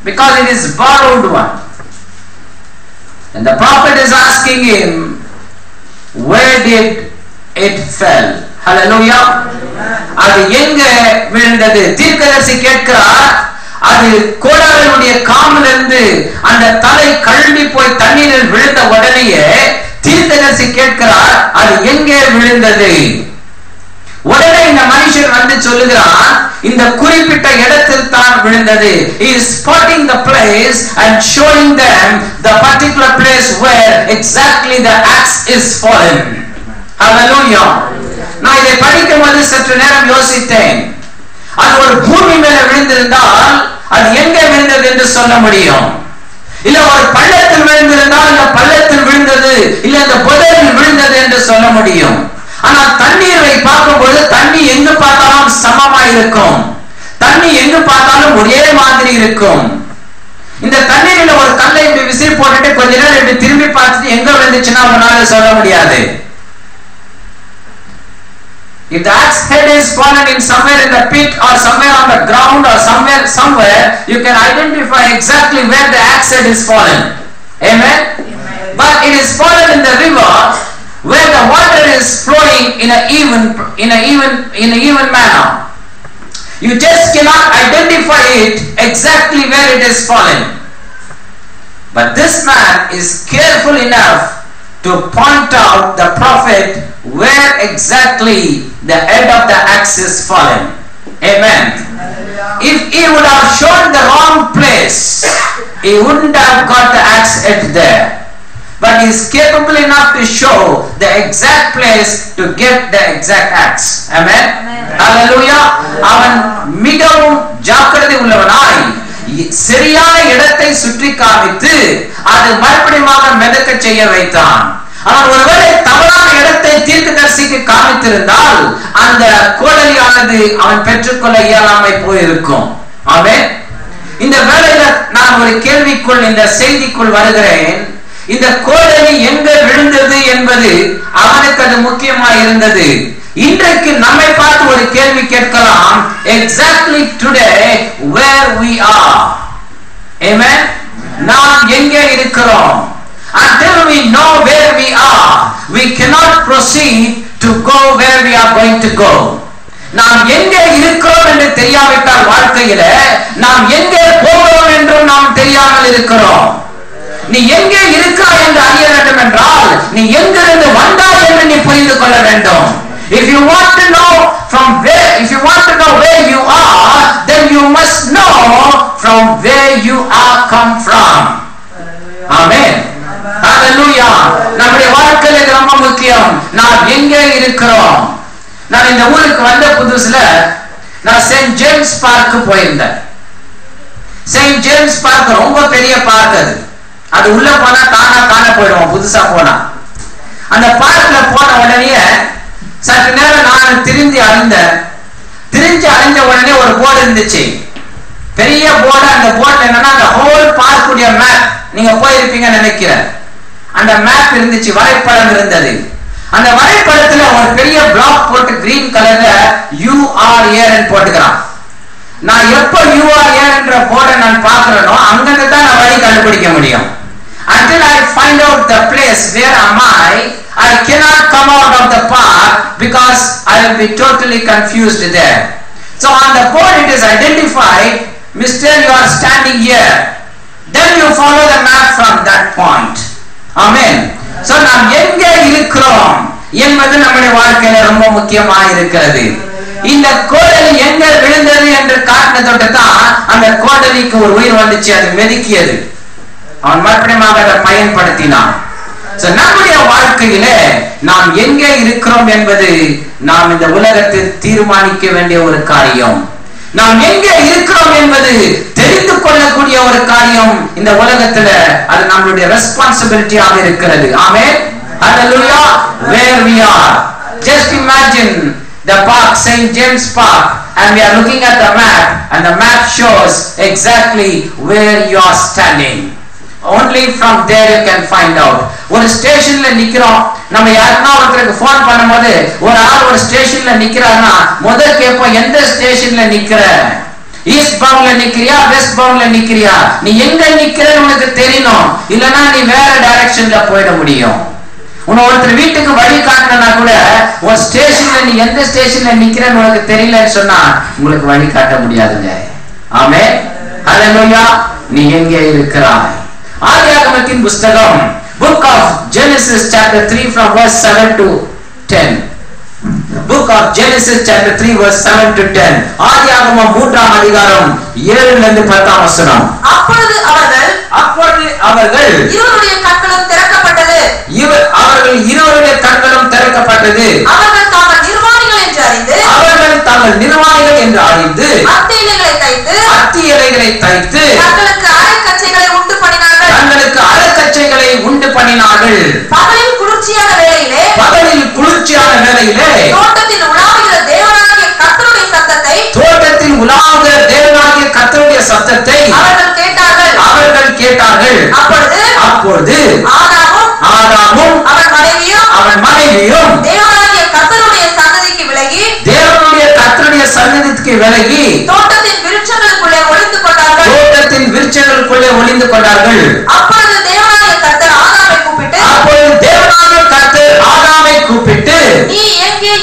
because it is borrowed one. And the prophet is asking him, where did it fell? Hallelujah. அது எங்க விழுந்தது? தீர்க்கதரிசி கேட்கிறார். அது கோடாரியுடைய காம்பிலிருந்து அந்த தலை கழண்டி போய் தண்ணீரில் விழுந்த உடனேயே தீர்க்கதரிசி கேட்கிறார், அது எங்கே விழுந்தது? உடனே இந்த மனுஷன் வந்து சொல்லுகிறான், இந்த குறிப்பிட்ட இடத்தில் தான் விழுந்தது. He is spotting the place and showing them the particular place where exactly the axe is fallen. Hallelujah. நான் இதை படிக்கும்போது சற்று நேரம் யோசித்தேன். அது ஒரு பூமி மேல விழுந்திருந்தால் அது எங்கே விழுந்தது என்று சொல்ல முடியும். இல்ல ஒரு பள்ளத்தில் விழுந்திருந்தால் இந்த பள்ளத்தில் விழுந்தது, இல்ல இந்த புதரில் விழுந்தது என்று சொல்ல முடியும். ஆனால் தண்ணீரை பார்க்கும்போது தண்ணி எங்கு பார்த்தாலும் சமமாய் இருக்கும். தண்ணி எங்கு பார்த்தாலும் ஒரே மாதிரி இருக்கும். இந்த தண்ணீரில் ஒரு கல்லை இப்படி விசிறி போட்டுட்டு கொஞ்ச நேரம் இப்படி திரும்பி பார்த்துட்டு எங்க விழுந்துச்சுன்னா உங்களால சொல்ல முடியாது. If the axe head is fallen in somewhere in the pit or somewhere on the ground or somewhere, you can identify exactly where the axe head is fallen. Amen? But it is fallen in the river where the water is flowing in a even manner. You just cannot identify it exactly where it is fallen. But this man is careful enough to point out the prophet where exactly the head of the axe is fallen. Amen. If he would have shown the wrong place, he wouldn't have got the axe head there. But he is capable enough to show the exact place to get the exact axe. Amen. Hallelujah. அவன் மிகவும் ஜாக்கிரதை உள்ளவனாய் சரியான இடத்தை சுற்றி காமித்து அது மறுபடியும் மிதக்க செய்ய வைத்தான். அவன் ஒருவேளை தவறான இடத்தை தீர்க்கதரிசிக்கு காமித்திருந்தால் அந்த கோடலியானது அவன் பெற்றுக்கொள்ள இயலாமை போயிருக்கும். ஆமென். இந்த வேளையில நான் ஒரு கேள்விக்குள் இந்த செய்திக்குள் வருகிறேன். இந்த கோடலி எங்க விழுந்தது என்பது அவனுக்கு அது முக்கியமா இருந்தது. இன்றைக்கு நம்மை பார்த்து ஒரு கேள்வி கேட்கலாம், exactly today where we are. Amen. நாம் எங்கே இருக்கிறோம்? Until we know where we are, we cannot proceed to go where we are going to go. நாம் எங்கே இருக்கிறோம் என்று தெரியாவிட்டால் வாழ்க்கையில நாம் எங்கே போகிறோம் என்றும் நாம் தெரியாமல் இருக்கிறோம். நீ எங்கே இருக்கிறாய் என்று அறிய வேண்டும் என்றால் நீ எங்கிருந்து வந்தாய் என்று நீ புரிந்து கொள்ள வேண்டும். If you want to know where you are, then you must know from where you are come from. Amen. Hallelujah. நம்முடைய வாழ்க்கையில இது ரொம்ப முக்கியம். நாம் எங்கே இருக்கிறோம்? நான் இந்த ஊருக்கு வந்த புதுசுல நான் செயின்ட் ஜேம்ஸ் பார்க்கு போயிருந்தேன். செயின்ட் ஜேம்ஸ் பார்க் ரொம்ப பெரிய பார்க். அது உள்ள போனா காண போயிடுவோம் புதுசா போனா. அந்த பார்க்ல போன உடனே சற்று நேரம் நான் திரிஞ்சு அழிந்த உடனே ஒரு போர்டு இருந்துச்சு, பெரிய போர்டு. அந்த போர்டுல என்னன்னா அந்த ஹோல் பார்க்குடைய மேப், நீங்க போயிருப்பீங்கன்னு நினைக்கிறேன். அந்த மேப் இருந்துச்சு, வரைபடம் இருந்தது. அந்த வரைபடத்துல ஒரு பெரிய பிளாக் போட்டு கிரீன் கலர்ல URA போட்டுக்கிறான். நான் எப்ப URA என்ற போர்டை நான் பார்க்கிறேனோ அங்கிருந்து தான் நான் வழி கண்டுபிடிக்க முடியும். Until I find out the place where am I cannot come out of the park because I will be totally confused there. So on the board it is identified, Mr. You are standing here. Then you follow the map from that point. Amen. So நாம் எங்கே இருக்கிறோம் என்பது நம்முடைய வாழ்க்கையில ரொம்ப முக்கியமா இருக்கிறது. இந்த கோடலி எங்க விழுந்தது என்று காட்டினதோட தான் அந்த கோடலிக்கு ஒரு உயிர் வந்துச்சு, அது மெதுக்கியது. அவன் மறுபடியும் அதை பயன்படுத்தினான். நம்முடைய வாழ்க்கையில நாம் எங்கே இருக்கிறோம் என்பது நாம் இந்த உலகத்தில் தீர்மானிக்க வேண்டிய ஒரு காரியம். நாம் எங்கே இருக்கிறோம் என்பது தெரிந்து கொள்ளக்கூடிய ஒரு காரியம் இந்த உலகத்துல. அது நம்மளுடைய ரெஸ்பான்சிபிலிட்டியாக இருக்கிறது. ஆமென். ஹalleluya. Where we are, just imagine the park, St. James Park, and we are looking at the map, and the map shows exactly where you are standing. Only from there you can find out. ஒரு ஸ்டேஷன்ல நிக்கிறோம், நம்ம யாருன்னா ஒருத்தருக்கு phone பண்ணும்போது ஒரு ஆள் ஒரு ஸ்டேஷன்ல நிக்கிறாருன்னா முதல் கேட்போம், எந்த ஸ்டேஷன்ல நிக்கிற? ஈஸ்ட் பவுண்ட்ல நிக்கிறியா வெஸ்ட் பவுண்ட்ல நிக்கிறியா, நீ எங்க நிக்கிறன்னு உனக்கு தெரியணும். இல்லனா நீ வேற டைரக்ஷன்ல போயிட முடியும். உன்னை ஒருத்தர் வீட்டுக்கு வழி காட்டணும்னா கூட ஒரு ஸ்டேஷன்ல நீ எந்த ஸ்டேஷன்ல நிக்கிறன்னு உனக்கு தெரியலன்னு சொன்னா உங்களுக்கு வழி காட்ட முடியாதுங்க. ஆமென், ஹல்லேலூயா. நீ எங்கே இருக்கிறாய்? ஆதியாகமத்தின் புத்தகம் Book of Genesis chapter 3 from verse 7 to 10. Book of Genesis chapter 3 verse 7 to 10. ஆதியாகமம் 3ஆம் அதிகாரம் 7 ல இருந்து 10ஆம் வசனம். அப்பொழுது அவர்கள் இருவருடைய கண்களும் திறக்கப்பட்டது. அவர்கள் இருவருடைய கண்களும் திறக்கப்பட்டது. அவர்கள் தாங்கள் நிர்வாணிகள் என்று அறிந்து அத்தி இலைகளை தைத்து தங்களுக்கு அரைக்கச்சைகளை உண்டு பண்ணினார்கள். பகலில் குளிர்ச்சியான வேளையிலே தோட்டத்தில் உலாவுகிற தேவனாகிய கர்த்தருடைய சத்தத்தை அவர்கள் கேட்டார்கள். அப்பொழுது ஆதாமும் அவன் மனைவியும் தேவனுடைய கர்த்தருடைய சன்னதிக்கு விலகி தோட்டத்தின் விருட்சங்களுக்குள்ளே ஒளிந்து கொண்டார்கள். அப்பொழுது தேவனாகிய கர்த்தர் ஆதாமை கூப்பிட்டு நீ எங்கே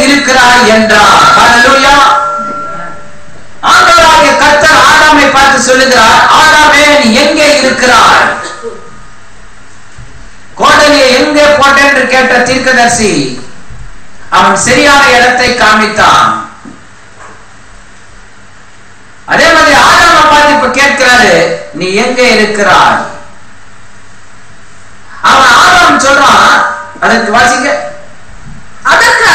இருக்கிறாய் என்றார். ஹல்லேலூயா. ஆண்டவராகிய கர்த்தர் ஆதாமை பார்த்து சொல்லுகிறார், ஆதாமே நீ எங்கே இருக்கிறாய்? கோடலியை எங்கே போட்டேன் என்று கேட்ட தீர்க்கதரிசி அவன் சரியான இடத்தை காமித்தான். அதே மாதிரி ஆதாமை பார்த்து இப்ப கேட்கிறாரு, நீ எங்கே இருக்கிறாய்? அவன் ஆதாம் சொல்றான், அதற்கு வாசிங்க. அதற்கு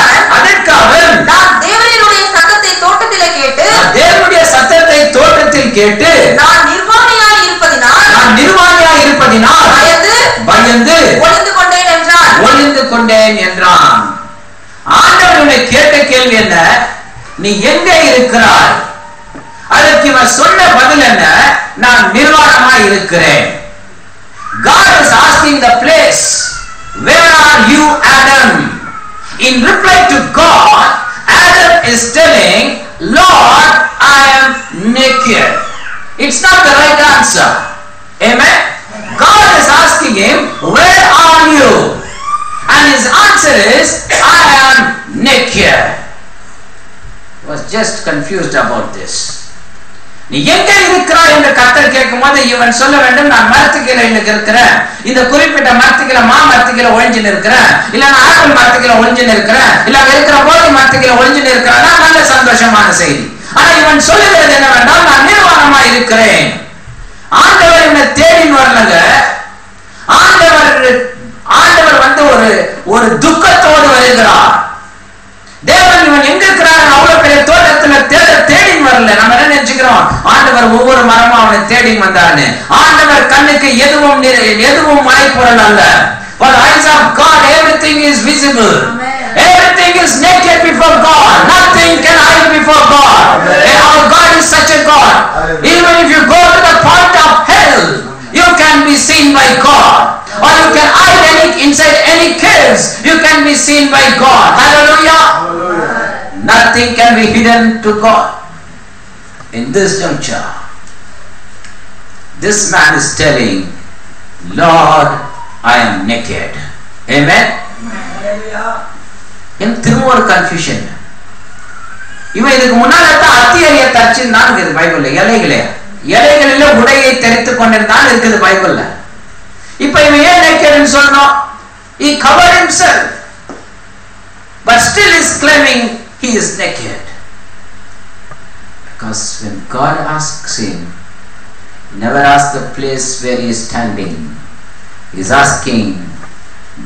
அவன் நான் தேவனுடைய சத்தத்தை தோட்டத்தில் கேட்டு நான் நிர்வாணியாய் இருப்பதினால் பயந்து ஒளிந்து கொண்டேன் என்றான். ஆண்டவனை கேட்ட கேள்வி என்ன? நீ எங்கே இருக்கிறாய்? அதற்கு இவன் சொன்ன பதில் என்ன? நான் நிர்வாணமாய் இருக்கிறேன். God is asking the place, where are you, Adam? In reply to God, Adam is telling, Lord, I am naked. It's not the right answer. Amen. God is asking him, where are you? And his answer is, I am naked. He was just confused about this. நீ எங்க இருக்கிறாய் என்று கர்த்தர் கேட்கும்போது இவன் சொல்ல வேண்டும், நான் மரத்துக்கீழ இருக்கிறேன், இந்த குறிப்பிட்ட மரத்துக்கீழ மரத்துக்கீழ ஒளிஞ்சின்னு இருக்கிறேன், இல்ல நான் ஆப்பிள் மரத்துக்கீழ ஒளிஞ்சின்னு இருக்கிறேன், இல்ல இருக்கிற போதை மரத்துக்கீழ ஒளிஞ்சின்னு இருக்கிறேன். நல்ல சந்தோஷமான செய்தி. ஆனா இவன் சொல்லுகிறது என்னவென்றால், நான் நிர்வாணமா இருக்கிறேன். ஆண்டவர் என்ன தேடின்னு வரலங்க. ஆண்டவர் வந்து ஒரு துக்கத்தோடு வருகிறார். தேவன் இவன் எங்க இருக்கிறார்? அவ்வளவு பெரிய தோட்டத்துல தேடி வரல. நம்ம என்ன நினைச்சுக்கிறோம், ஆண்டவர் ஒவ்வொரு மரமும் அவனை தேடி வந்தான்னு. ஆண்டவர் கண்ணுக்கு எதுவும் மறைபொருள் அல்ல. For the eyes of God everything is visible. Everything is naked before God. Nothing can hide before God. And our God is such a God. Even if you go to the point of hell, you can be seen by God. Or you can hide inside any caves, you can be seen by God. Hallelujah. Nothing can be hidden to God. In this juncture, this man is telling, Lord, I am naked. Amen. In திரும்ப ஒரு confusion. இவன் இதுக்கு முன்னால அத்தி அரிய தரிச்சிருந்தான் இருக்குது பைபிள்ல. இலைகளில உடையை தெரித்துக் கொண்டிருந்தான் இருக்குது பைபிள்ல. இப்ப இவன் ஏன் நேக்கட்னு சொல்லணும்? He covered himself, but still is claiming he is naked. Because when God asks him, never ask the place where he is standing. He is asking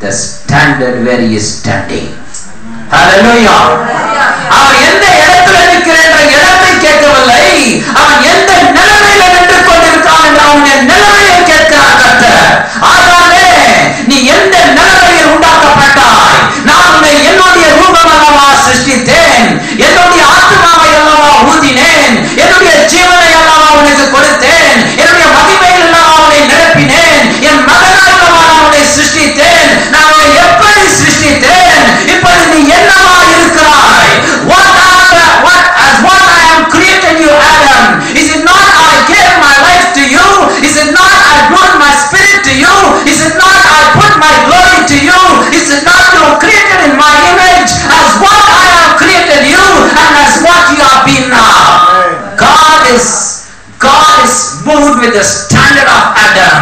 the standard where he is standing. Hallelujah. அவன் எந்த இடத்துல நிற்கிறான் என்ற இடத்தை கேட்கவில்லை. அவன் எந்த நிலைமையில நின்று கொண்டிருக்கான் என்ற அவனுடைய நிலைமையை கேட்கிறார் கர்த்தர். ஆதாமே, நீ எந்த நிலைமையில் உண்டாக்கப்பட்டாய்? நான் உன்னை என்னுடைய ரூபம் அல்லவா சிருஷ்டித்தேன், என்னுடைய ஆத்மாவை அல்லவா ஊதினேன், என்னுடைய ஜீவனை அல்லவா உனக்கு கொடுத்தேன், என்னுடைய மகிமையில் அல்லவா உன்னை நிரப்பினேன், என் மகனாய் அல்லவா உன்னை சிருஷ்டித்தேன். நான் உன்னை எப்படி சிருஷ்டித்தேன்? இப்போது நீ என்னவா இருக்கிறாய்? What I am God is moved with the standard of Adam.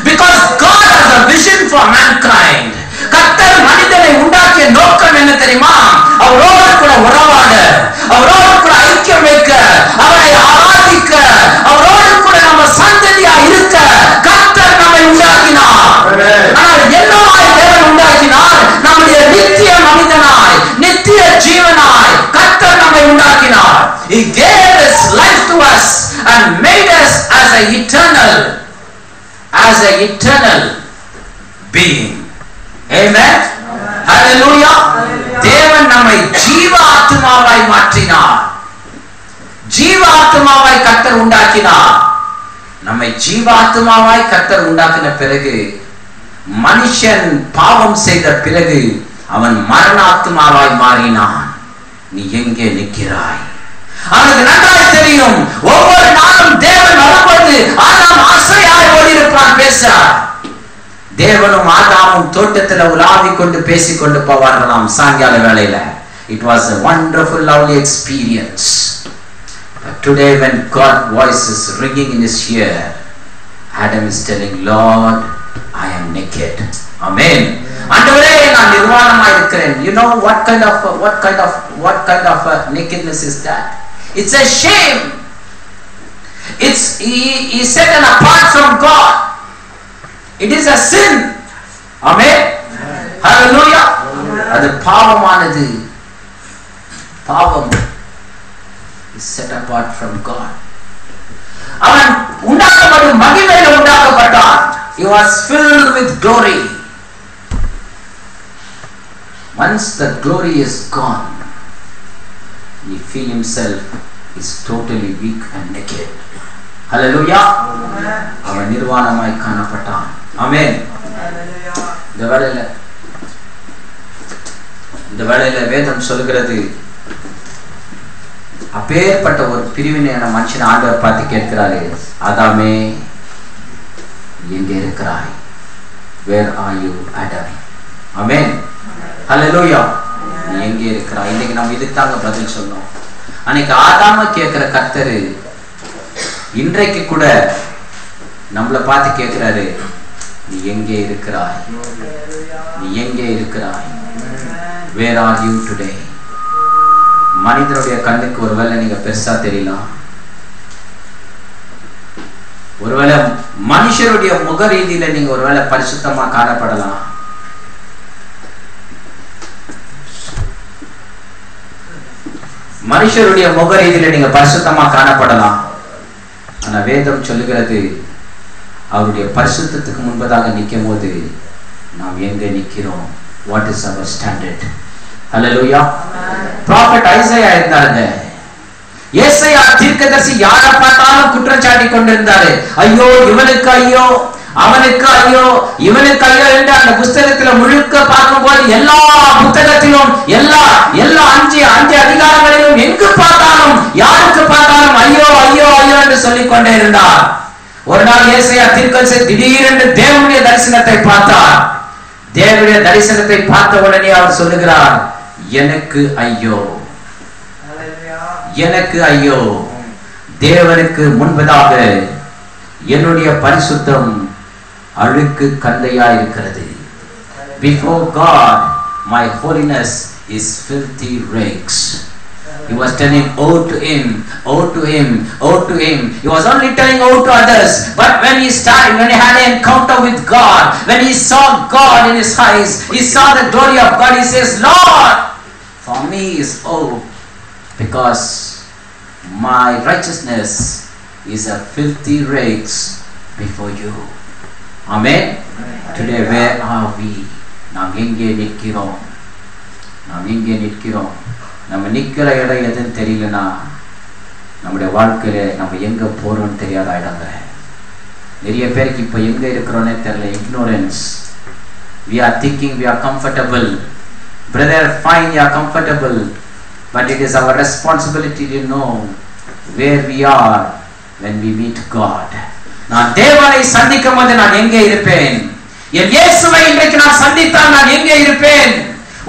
Because God has a vision for mankind. கர்த்தர் மனிதனை உண்டாக்கிய நோக்கம் என்ன தெரியுமா? அவரோடு கூட உறவாட, அவரோடு கூட ஐக்கியம் வைக்க, அவரை ஆராதிக்க, அவரோடு கூட நம்ம சந்ததியா இருக்க கர்த்தர் நம்மை உண்டாக்கினார். ஆனால் என்னவாய் தேவன் உண்டாக்கினார்? நம்முடைய நித்திய மனிதனாய், நித்திய ஜீவனாய் கர்த்தர் நம்மை உண்டாக்கினார். He gave his life to us and made us as an eternal being. Amen. Hallelujah. தேவன் நம்மை ஜீவ ஆத்மாவாய் மாற்றினார். ஜீவ ஆத்மாவாய் கர்த்தர் உண்டாக்கினார். நம்மை ஜீவ ஆத்மாவாய் கர்த்தர் உண்டாக்கின பிறகு மனுஷன் பாவம் செய்த பிறகு அவன் மரண ஆத்மாவாய் மாறினான். நீ எங்கே நிற்கிறாய்? அவனுக்கு நன்றாய் தெரியும். ஒவ்வொரு நாளும் தேவன் வரும்போது ஆதாம் ஆசையாய் ஓடி இருப்பான் பேச. தேவனும் ஆதாமும் தோட்டத்தில் உலாவிக் கொண்டு பேசிக்கொண்டு போவார்களாம் சாயங்கால வேளையில. It was a wonderful, lovely experience. But today when God's voice is ringing in his ear, Adam is telling, Lord, I am naked. Amen. ஆண்டவரே நான் நிர்வாணமாய் இருக்கிறேன். You know what kind of nakedness is that? It's a shame. It's he set and apart from God. It is a sin. Amen. Hallelujah. அது பாவமானது. பாவம் is set apart from God. அவன் உண்டாக்கப்படும் மகிமையில உண்டாக்கப்பட்டான். He was filled with glory. Once the glory is gone, he feel himself is totally weak and naked. Hallelujah. அவன் நிர்வாணமாய் காணப்பட்டான். ஆமென். இந்த வேளையில வேதம் சொல்கிறது, அப்பேற்பட்ட ஒரு பிரிவினையான மனுஷன் ஆண்டவர் பார்த்து கேட்கிறாரு, ஆதாமே எங்கே இருக்கிறாய்? Where are you, Adam? Amen. Hallelujah. நீ எங்கே இருக்கிறாய்? இன்னைக்கு நம்ம இதுதாங்க பதில் சொன்னோம். அன்னைக்கு ஆதாம கேட்கிற கர்த்தர் இன்றைக்கு கூட நம்மளை பார்த்து கேட்கிறாரு, நீ எங்கே இருக்கிறாய்? நீ எங்கே இருக்கிறாய்? Where are you today? மனிதனுடைய கண்ணுக்கு ஒருவேளை நீங்க பெருசா தெரியலாம். ஒருவேளை மனுஷருடைய முக ரீதியில நீங்க ஒருவேளை பரிசுத்தமா காணப்படலாம். மனுஷருடைய முக ரீதியில நீங்க பரிசுத்தமா காணப்படலாம். ஆனா வேதம் சொல்லுகிறது, அவருடைய பரிசுத்தத்துக்கு முன்பதாக நிற்கும் போது நாம் எங்க நிக்கிறோம்? What is our standard? Hallelujah. Prophet Isaiah இருந்தாங்க. ஏசாயா தீர்க்கதரிசி யாரை பார்த்தாலும் குற்றம் சாட்டி கொண்டிருந்தாரு. ஐயோ இவனுக்கு ஐயோ, அவனுக்கு ஐயோ, இவனுக்கு ஐயோ என்று அந்த புத்தகத்துல முழுக்க பார்க்கும்போது எல்லா புத்தகத்திலும் எல்லா அஞ்சு அதிகாரங்களிலும் எங்கு பார்த்தாலும் யாருக்கு பார்த்தாலும் ஐயோ ஐயோ ஐயோ என்று சொல்லிக் கொண்டே இருந்தார். ஒரு நாள் ஏசாயா தீர்க்கதரிசி திடீரென்று தேவனுடைய தரிசனத்தை பார்த்தார். தேவனுடைய தரிசனத்தை பார்த்த உடனே அவர் சொல்லுகிறார், எனக்கு ஐயோ, எனக்கு ஐயோ. தேவனுக்கு முன்பதாக என்னுடைய பரிசுத்தம் அழுக்கு கந்தையா இருக்கிறது. Before God my holiness is filthy rags. He was telling, oh to him, oh to him, oh to him. He was only telling oh to others, but when he had an encounter with God, when he saw God in his eyes, he saw the glory of God, he says, Lord, for me is oh, because my righteousness is a filthy rags before you. Amen. Today where are we? நாம் எங்கே நிற்கிறோம்? நாம் எங்கே நிற்கிறோம்? நம்ம நிற்கிற இடம் எதுன்னு தெரியலனா நம்முடைய வாழ்க்கையில நம்ம எங்க போறோம்னு தெரியாத ஆயிடுங்க. நிறைய பேருக்கு இப்ப எங்க இருக்கிறோன்னே தெரியல. ignorance. We are thinking we are comfortable. Brother, fine, you are comfortable, but it is our responsibility to know where we are when we meet God. நான் தேவனை சந்திக்கும் போது நான் எங்கே இருப்பேன்? என் இயேசுவை இன்றைக்கு நான் சந்தித்தால் நான் எங்கே இருப்பேன்?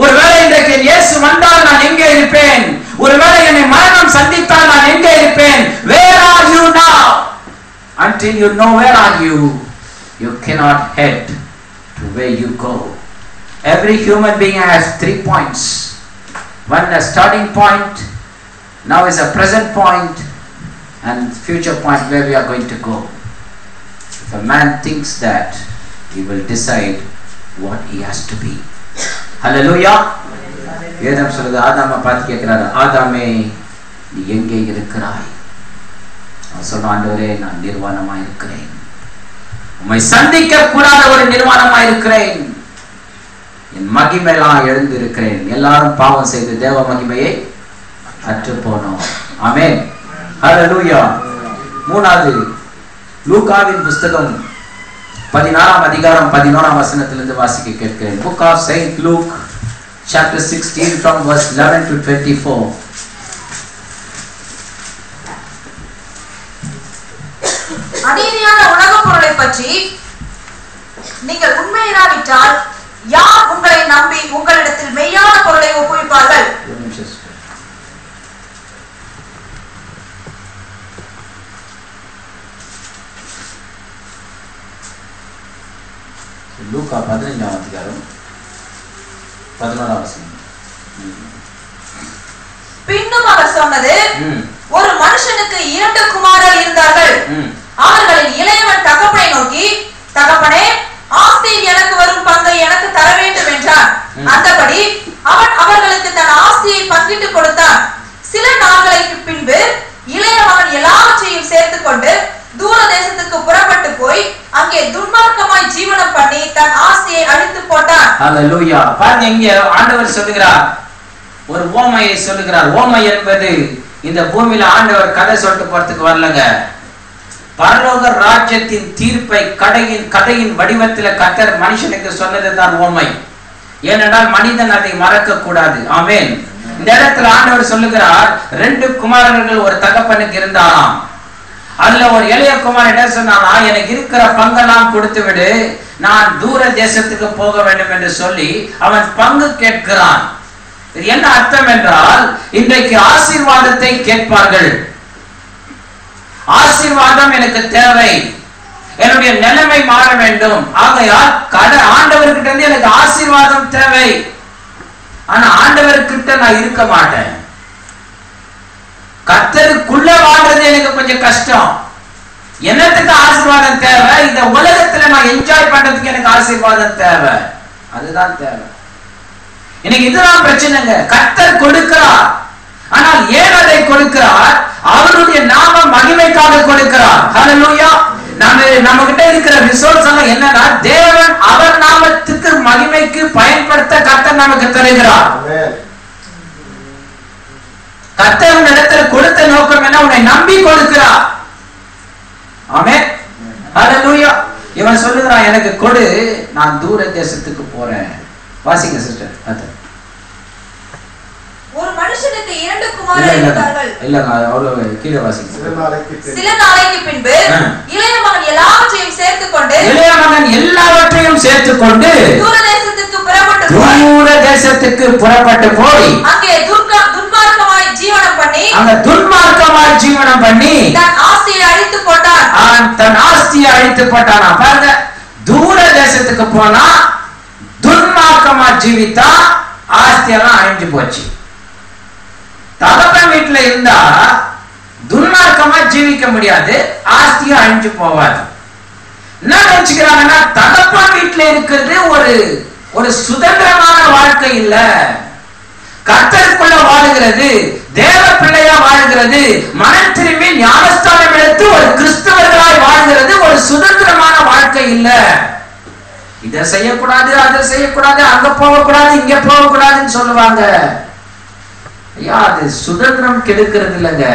ஒருவேளை இன்றைக்கு இயேசு வந்தால் நான் எங்கே இருப்பேன்? ஒருவேளை என்னை மரணம் சந்தித்தால் நான் எங்கே இருப்பேன்? Where are you now? until you know where are you, you cannot head to where you go. Every human being has 3 points. One a starting point, now is a present point, and future point where we are going to go. If a man thinks that, he will decide what he has to be. Hallelujah. வேதம் சொல்லுது, ஆதாமை பார்த்து கேட்கிறாரு, ஆதாமே நீ எங்கே இருக்கிறாய்? அவன் சொன்ன, ஆண்டவரே நான் நிர்வாணமா இருக்கிறேன், உம்மை சந்திக்க கூடாத ஒரு நிர்வாணமா இருக்கிறேன், என் மகிமையெல்லாம் எழுந்து இருக்கிறேன். எல்லாரும் பாவம் செய்து தேவ மகிமையை அற்று போனோம். ஆமென். ஹல்லேலூயா. மூணாவது லூக்காவின் புத்தகம் 16ஆம் அதிகாரம் 11ஆம் வசனத்திலிருந்து வாசிக்க கேட்கிறேன். Book of Saint Luke chapter 16 from verse 11 to 24. அநீதியான உலகப் பொருளை பற்றி நீங்கள் உண்மையிராவிட்டால் யார் உங்களை நம்பி உங்களிடத்தில் மெய்யான பொருளை ஒப்புவிப்பார்கள்? லூக்கா 15ஆம் அதிகாரம் 11ஆம் வசனம். பின்னும் அவர் சொன்னது, ஒரு மனுஷனுக்கு 2 குமாரர் இருந்தார்கள். அவர்களில் இளையவன் தகப்பனை நோக்கி, தகப்பனே, ஆஸ்தியில் எனக்கு வரும் பங்கை எனக்கு தர வேண்டும் என்றான். அந்தபடி அவன் அவர்களுக்கு தன் ஆஸ்தியை பங்கிட்டு கொடுத்தான். சில நாட்களுக்கு பின்பு இளைய மகன் எல்லாவற்றையும் சேர்த்துக் கொண்டு தூர தேசத்துக்கு புறப்பட்டு போய் அங்கே துன்மார்க்கமாய் ஜீவனம் பண்ணி தன் ஆஸ்தியை அழித்து போட்டான். ஹல்லேலூயா. பாருங்க, இங்க ஆண்டவர் சொல்லுகிறார், ஒரு ஓமையை சொல்லுகிறார். ஓமை என்பது இந்த பூமியில ஆண்டவர் கதை சொல்லிட்டு போறதுக்கு வரலங்க. பரலோக ராஜ்யத்தின் தீர்ப்பை கதையின் வடிவத்தில் கர்த்தர் மனுஷனுக்கு சொன்னதுதான் ஓமை. ஏனென்றால் மனிதன் அதை மறக்க கூடாது. ஆமென். இந்த இடத்துல ஆண்டவர் சொல்லுகிறார், 2 குமாரர்கள் ஒரு தகப்பனுக்கு இருந்தாராம். அதுல ஒரு இளைய குமாரன் என்ன சொன்னானா, எனக்கு இருக்கிற பங்கெல்லாம் கொடுத்து விடு, நான் தூர தேசத்துக்கு போக வேண்டும் என்று சொல்லி அவன் பங்கு கேட்கிறான். இது என்ன அர்த்தம் என்றால், இன்றைக்கு ஆசீர்வாதத்தை கேட்பார்கள். ஆசீர்வாதம் எனக்கு தேவை, என்னுடைய நிலைமை மாற வேண்டும், ஆகையால் ஆண்டவர்கிட்ட இருந்து எனக்கு ஆசீர்வாதம் தேவை. ஆனா ஆண்டவர்கிட்ட நான் இருக்க மாட்டேன், கர்த்தருக்குள்ள வாழ்றது எனக்கு கொஞ்சம் கஷ்டம். என்னத்துக்கு ஆசீர்வாதம் தேவை? இந்த உலகத்துல நான் என்ஜாய் பண்றதுக்கு எனக்கு ஆசீர்வாதம் தேவை, அதுதான் தேவை. எனக்கு இதுதான் பிரச்சனைங்க. கர்த்தர் கொடுக்கிறார், ஆனால் ஏன் அதை கொடுக்கிறார்? அவருடைய நாம மகிமைக்காக கொடுக்கிறார். ஹல்லேலூயா. நம்ம கிட்ட இருக்கிற ரிசோர்ஸ் எல்லாம் என்னன்னா, தேவன் அவர் நாமத்துக்கு மகிமைக்கு பயன்படுத்த கர்த்தர் நமக்கு தருகிறார். கர்த்தர் இடத்துல கொடுத்த நோக்கம் என்ன? உன்னை நம்பி கொடுக்கிறார். ஆமென். ஹல்லேலூயா. இவன் சொல்லுகிறான், எனக்கு கொடு, நான் தூர தேசத்துக்கு போறேன். வாசிங்க சிஸ்டர். அது ஒரு மனுஷனுக்கு 2 குமாரர் இருந்தார்கள். இல்லங்க, அவ்வளவு கீழே வாசிங்க. சில நாளைக்கு பின்பு இளைய மகன் எல்லாவற்றையும் சேர்த்துக்கொண்டு தூர தேசத்துக்கு புறப்பட்டு போய் அங்கே துன்மார்க்கமாய் ஜீவனம் பண்ணி தன் ஆஸ்தியை அழித்து போட்டான். பாருங்க, தூர தேசத்துக்கு போனா துன்மார்க்கமா ஜீவித்தா ஆஸ்தியெல்லாம் அழிஞ்சு போச்சு. தகப்பன் வீட்டுல இருந்தா துன்மார்க்கமா ஜீவிக்க முடியாது, ஆஸ்தியும் அழிஞ்சு போவாது. என்ன நினைச்சுக்கிறாங்கன்னா, தகப்பன் வீட்டுல இருக்கிறது ஒரு சுதந்திரமான வாழ்க்கை இல்ல, கர்த்தருக்குள்ள வாழுகிறது, தேவ பிள்ளையா வாழ்கிறது, மனம் திரும்பி ஞானஸ்தானம் எடுத்து ஒரு கிறிஸ்தவர்களாய் வாழ்கிறது ஒரு சுதந்திரமான வாழ்க்கை இல்ல. இதை செய்யக்கூடாது, அதை செய்யக்கூடாது, அங்க போகக்கூடாது, இங்க போகக்கூடாதுன்னு சொல்லுவாங்க. ஐயா, அது சுதந்திரம் கெடுக்கிறது இல்லைங்க,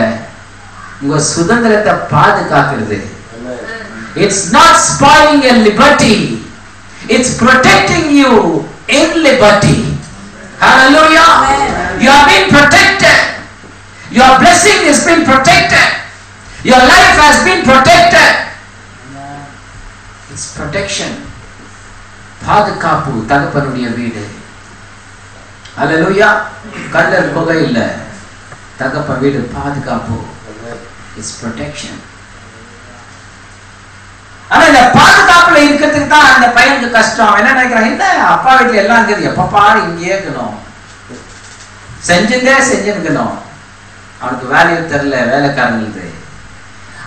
உங்க சுதந்திரத்தை பாதுகாக்கிறது. It's not spoiling your liberty, it's protecting you in liberty. Hallelujah. You have been protected, your blessing has been protected, your life has been protected. It's protection. பாதுகாப்பு தகப்பனுடைய வீடு. ஹல்லேலூயா. கல்லர் புகை இல்ல, தகப்பன் வீடு பாதுகாப்பு. It's protection. இருக்கிறதுக்கு தான் அந்த பையனுக்கு கஷ்டம். என்ன நினைக்கிறான், என்ன அப்பா வீட்டுல எல்லாம் இருக்குது, எப்ப பாரு இங்கேயே இருக்கணும், செஞ்சுருக்கணும். அவனுக்கு வேல்யூ தெரியல வேலைக்காரங்களுக்கு,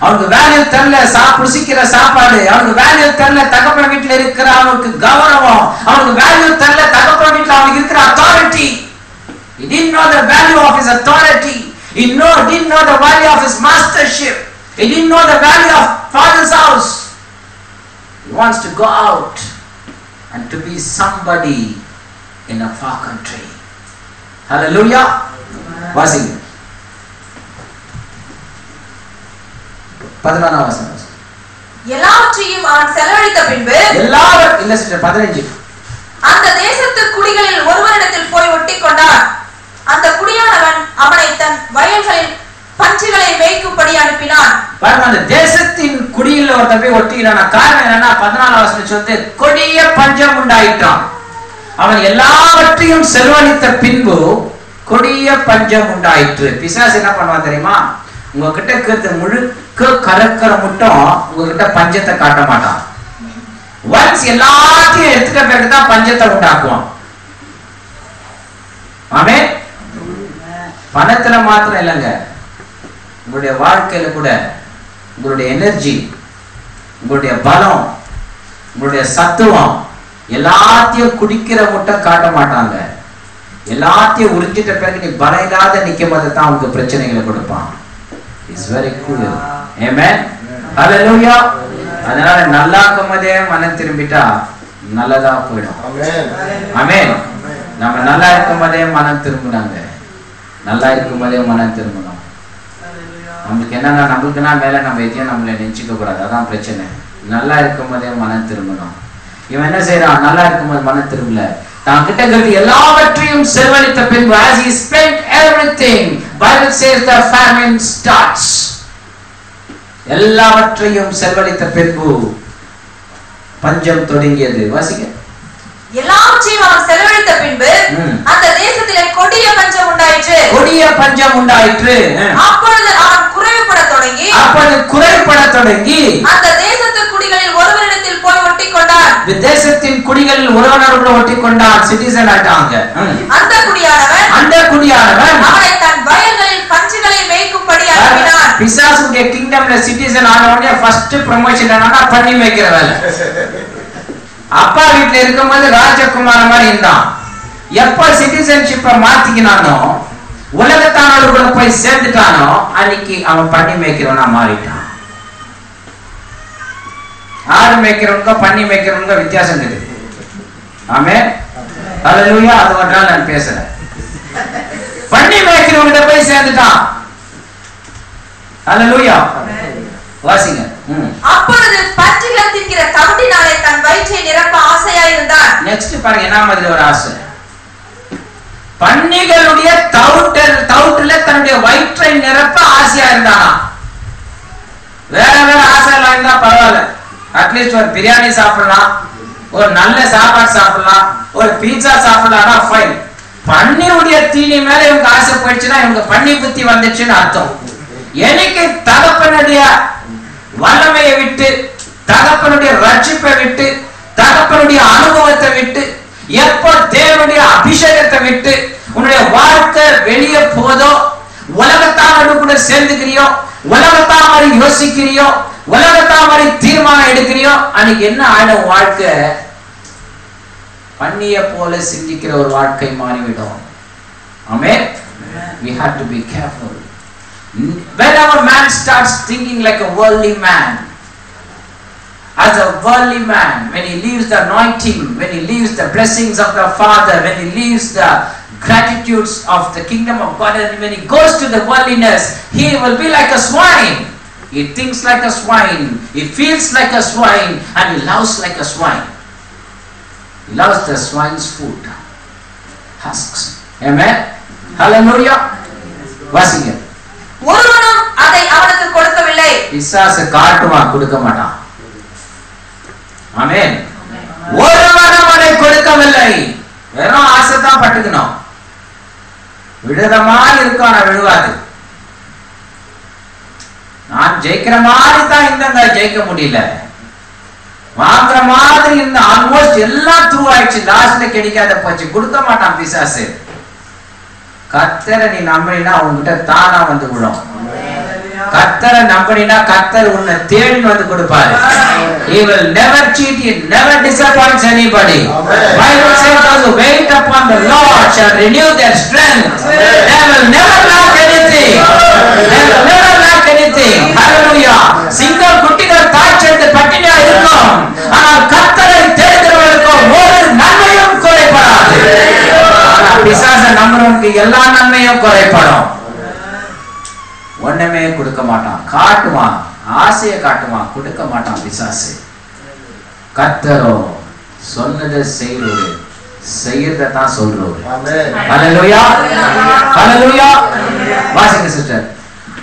அவனுக்கு வேல்யூ தெரியல ருசிக்கிற சாப்பாடு, அவனுக்கு வேல்யூ தெரியல தகப்பன வீட்டுல இருக்கிற அவனுக்கு கௌரவம், அவனுக்கு வேல்யூ தெரியல தகப்பன வீட்டுல அவனுக்கு இருக்கிற authority. He didn't know the value of his authority. He didn't know the value of his mastership. He didn't know the value of Father's house. He wants to go out and to be somebody in a far country. Hallelujah. வாசிங்க 14 வசனம். எல்லாவற்றையும் அவன் செலவழித்த பின்பு இல்ல sister 15. அந்த தேசத்து குடிகளில் ஒருவரிடத்தில் போய் ஒட்டி கொண்டான். அந்த குடியானவன் அவனை தன் வயல்களில் பஞ்சுகளை மேய்க்கும்படி அனுப்பினான். பாருங்க, அந்த தேசத்தின் குடியில் ஒருத்தன் போய் ஒட்டிக்கிறான். காரணம் என்னன்னா 14 வசனம் சொல்லுது, கொடிய பஞ்சம் உண்டாயிட்டான். அவன் எல்லாவற்றையும் செலவழித்த பின்பு கொடிய பஞ்சம் உண்டாயிற்று. பிசாசு என்ன பண்ணுவான் தெரியுமா, உங்ககிட்ட இருக்கிறது முழுக்க கலக்கிற மட்டும் உங்ககிட்ட பஞ்சத்தை காட்ட மாட்டான். ஒன்ஸ் எல்லாத்தையும் எடுத்துட்ட பிறகுதான் பஞ்சத்தை உண்டாக்குவான். ஆமே, பணத்துல மாத்திரம் இல்லைங்க, உங்களுடைய வாழ்க்கையில கூட உங்களுடைய எனர்ஜி, உங்களுடைய பலம், உங்களுடைய சத்துவம் எல்லாத்தையும் குடிக்கிற மட்டும் காட்ட மாட்டாங்க. எல்லாத்தையும் உறிஞ்சிட்ட பிறகு நீ பலம் இல்லாத நிக்கும் போது தான் உனக்கு பிரச்சனைகளை கொடுப்பான். It's very cool. ஆமென். ஹalleluya. அதனால நல்லா இருக்கும்போதே மனம் திரும்பிட்டா நல்லதா போயிடும். ஆமென். நம்ம நல்லா இருக்கும்போதே மனம் திரும்பினாங்க, நல்லா இருக்கும்போதே மனம் திரும்பணும். நமக்கு என்னன்னா, நம்மளுக்குன்னா மேல நம்ம எதையும் நம்மளை நினைச்சுக்க கூடாது, அதான் பிரச்சனை. நல்லா இருக்கும்போதே மனம் திரும்பணும். இவன் என்ன செய்யறான், நல்லா இருக்கும்போது மனம் திரும்பல, தான் கிட்ட இருக்கிறது எல்லாவற்றையும் செலவழித்த பின்பு, as he spent everything, Bible says the famine starts. எல்லாவற்றையும் செலவழித்த பின்பு பஞ்சம் தொடங்கியது. வாசிங்க. எல்லாவற்றையும் அவன் செலவழித்த பின்பு அந்த தேசத்திலே கொடிய பஞ்சம் உண்டாயிற்று. கொடிய பஞ்சம் உண்டாயிற்று. அப்பொழுது அவன் குறைவுபடத் தொடங்கி அந்த தேசத்து குடிகளில் ஒருவரிடத்தில் போய் ஒட்டி கொண்டான். தேசத்தின் குடிகளில் ஒருவனோடு ஒட்டி கொண்டான். சிட்டிசன் ஆயிட்டாங்க. அந்த குடியானவன் அவனை தன் வயல்களில் பஞ்சுகளை மேய்க்கும்படி அனுப்பினான். பிசாசுடைய கிங்டம்ல சிட்டிசன் ஆன உடனே ஃபர்ஸ்ட் ப்ரமோஷன் என்னன்னா பண்ணி மேய்க்கிற வேலை. அப்பா வீட்டுல இருக்கும்போது ராஜகுமார மாதிரி இருந்தான். எப்ப சிட்டிசன்ஷிப்பை மாத்திக்கினானோ, உலகத்தானோட போய் சேர்ந்துட்டானோ, அன்னைக்கு அவன் பண்ணி மேய்க்கிறவனா மாறிட்டான். ஆடு மேய்க்கிறவங்க பண்ணி மேய்க்கிறவங்க வித்தியாசம் இருக்குது. ஆமென். ஹalleluya. அது ஒரு நாள் நான் பேசுறேன். பண்ணி மேய்க்கிறவங்க போய் சேர்ந்துட்டான். ஹalleluya. வாசிங்க. அப்பொழுது பஞ்சுகள் தின்கிற தவிட்டினாலே தன் வயிற்றை நிரப்ப ஆசையாய் இருந்தான். நெக்ஸ்ட் பாருங்க, என்ன மாதிரி ஒரு ஆசை. பன்னிகளுடைய தவிட்டுல தன்னுடைய வயிற்றை நிரப்ப ஆசையா இருந்தானா. வேற ஆசை எல்லாம் இருந்தா பரவாயில்ல, அட்லீஸ்ட் ஒரு பிரியாணி சாப்பிடலாம், ஒரு நல்ல சாப்பாடு சாப்பிடலாம், ஒரு பீட்சா சாப்பிடலாம், ஃபைன். பன்னியுடைய தீனி மேல இவங்க ஆசை போயிடுச்சுன்னா இவங்க பன்னி புத்தி வந்துச்சுன்னு அர்த்தம். எனக்கு தகப்பனுடைய வல்லமையை விட்டு, தகப்பனுடைய ரட்சிப்பை விட்டு, தகப்பனுடைய அனுபவத்தை விட்டு, எப்போ தேவனுடைய அபிஷேகத்தை விட்டு உன்னுடைய வாழ்க்கை வெளியே போதோ, உலகத்தாரோடு கூட சேர்ந்துக்கிறியோ, உலகத்தா மாதிரி யோசிக்கிறியோ, உலகத்தா மாதிரி தீர்மானம் எடுக்கிறியோ, அன்னைக்கு என்ன ஆயிடும், வாழ்க்கை பண்ணிய போல சிந்திக்கிற ஒரு வாழ்க்கை மாறிவிடும். ஆமென். We have to be careful. Whenever man starts thinking like a worldly man, as a worldly man, when he leaves the anointing, when he leaves the blessings of the Father, when he leaves the gratitudes of the kingdom of God, and when he goes to the worldliness, he will be like a swine. He thinks like a swine, he feels like a swine, and he loves like a swine. He loves the swine's food, husks. Amen. Hallelujah. வாசிங்க. ஒருவனும் அதை அவனுக்கு கொடுக்கவில்லை. பிசாசு காட்டுவான், கொடுக்க மாட்டான். ஆமென். ஒருவனும் அதை கொடுக்கவில்லை. வெறும் ஆசை தான் பட்டுக்கணும். விடுதமா இருக்கும், ஆனா விழுவாது. நான் ஜெயிக்கிற மாதிரி தான் இந்த ஜெயிக்க முடியல. வாங்குற மாதிரி இருந்த ஆல்மோஸ்ட் எல்லாம் த்ரூ ஆயிடுச்சு, லாஸ்ட்ல கிடைக்காத போச்சு. கொடுக்க மாட்டான் பிசாசு. கர்த்தரை நீ நம்பினா உங்ககிட்ட தானா வந்து விடும். கர்த்தரை நம்பினா கர்த்தர் உன்னை தேடி வந்து கொடுப்பாரு. He will never cheat, he never disappoints anybody. Bible says those who wait upon the Lord shall renew their strength. They will never lack anything. They will never lack anything. Hallelujah. சிங்கம் குட்டிகள் தாய்ச்செடுத்து பட்டினியா இருக்கும், ஆனால் கர்த்தரை தேடுகிறவர்களுக்கு ஒரு நன்மையும் குறைபடாது. பிசாசை நம்புறவனுக்கு எல்லா நன்மையும் குறைபடும். ஒண்ணுமே கொடுக்க மாட்டான், காட்டுவான், ஆசையை காட்டுவான், கொடுக்க மாட்டான் பிசாசு. கர்த்தரோ சொன்னதை செய்யறோரு, செய்யறதை தான் சொல்றோரு. ஹல்லேலூயா, ஹல்லேலூயா. வாசிங்க சிஸ்டர்.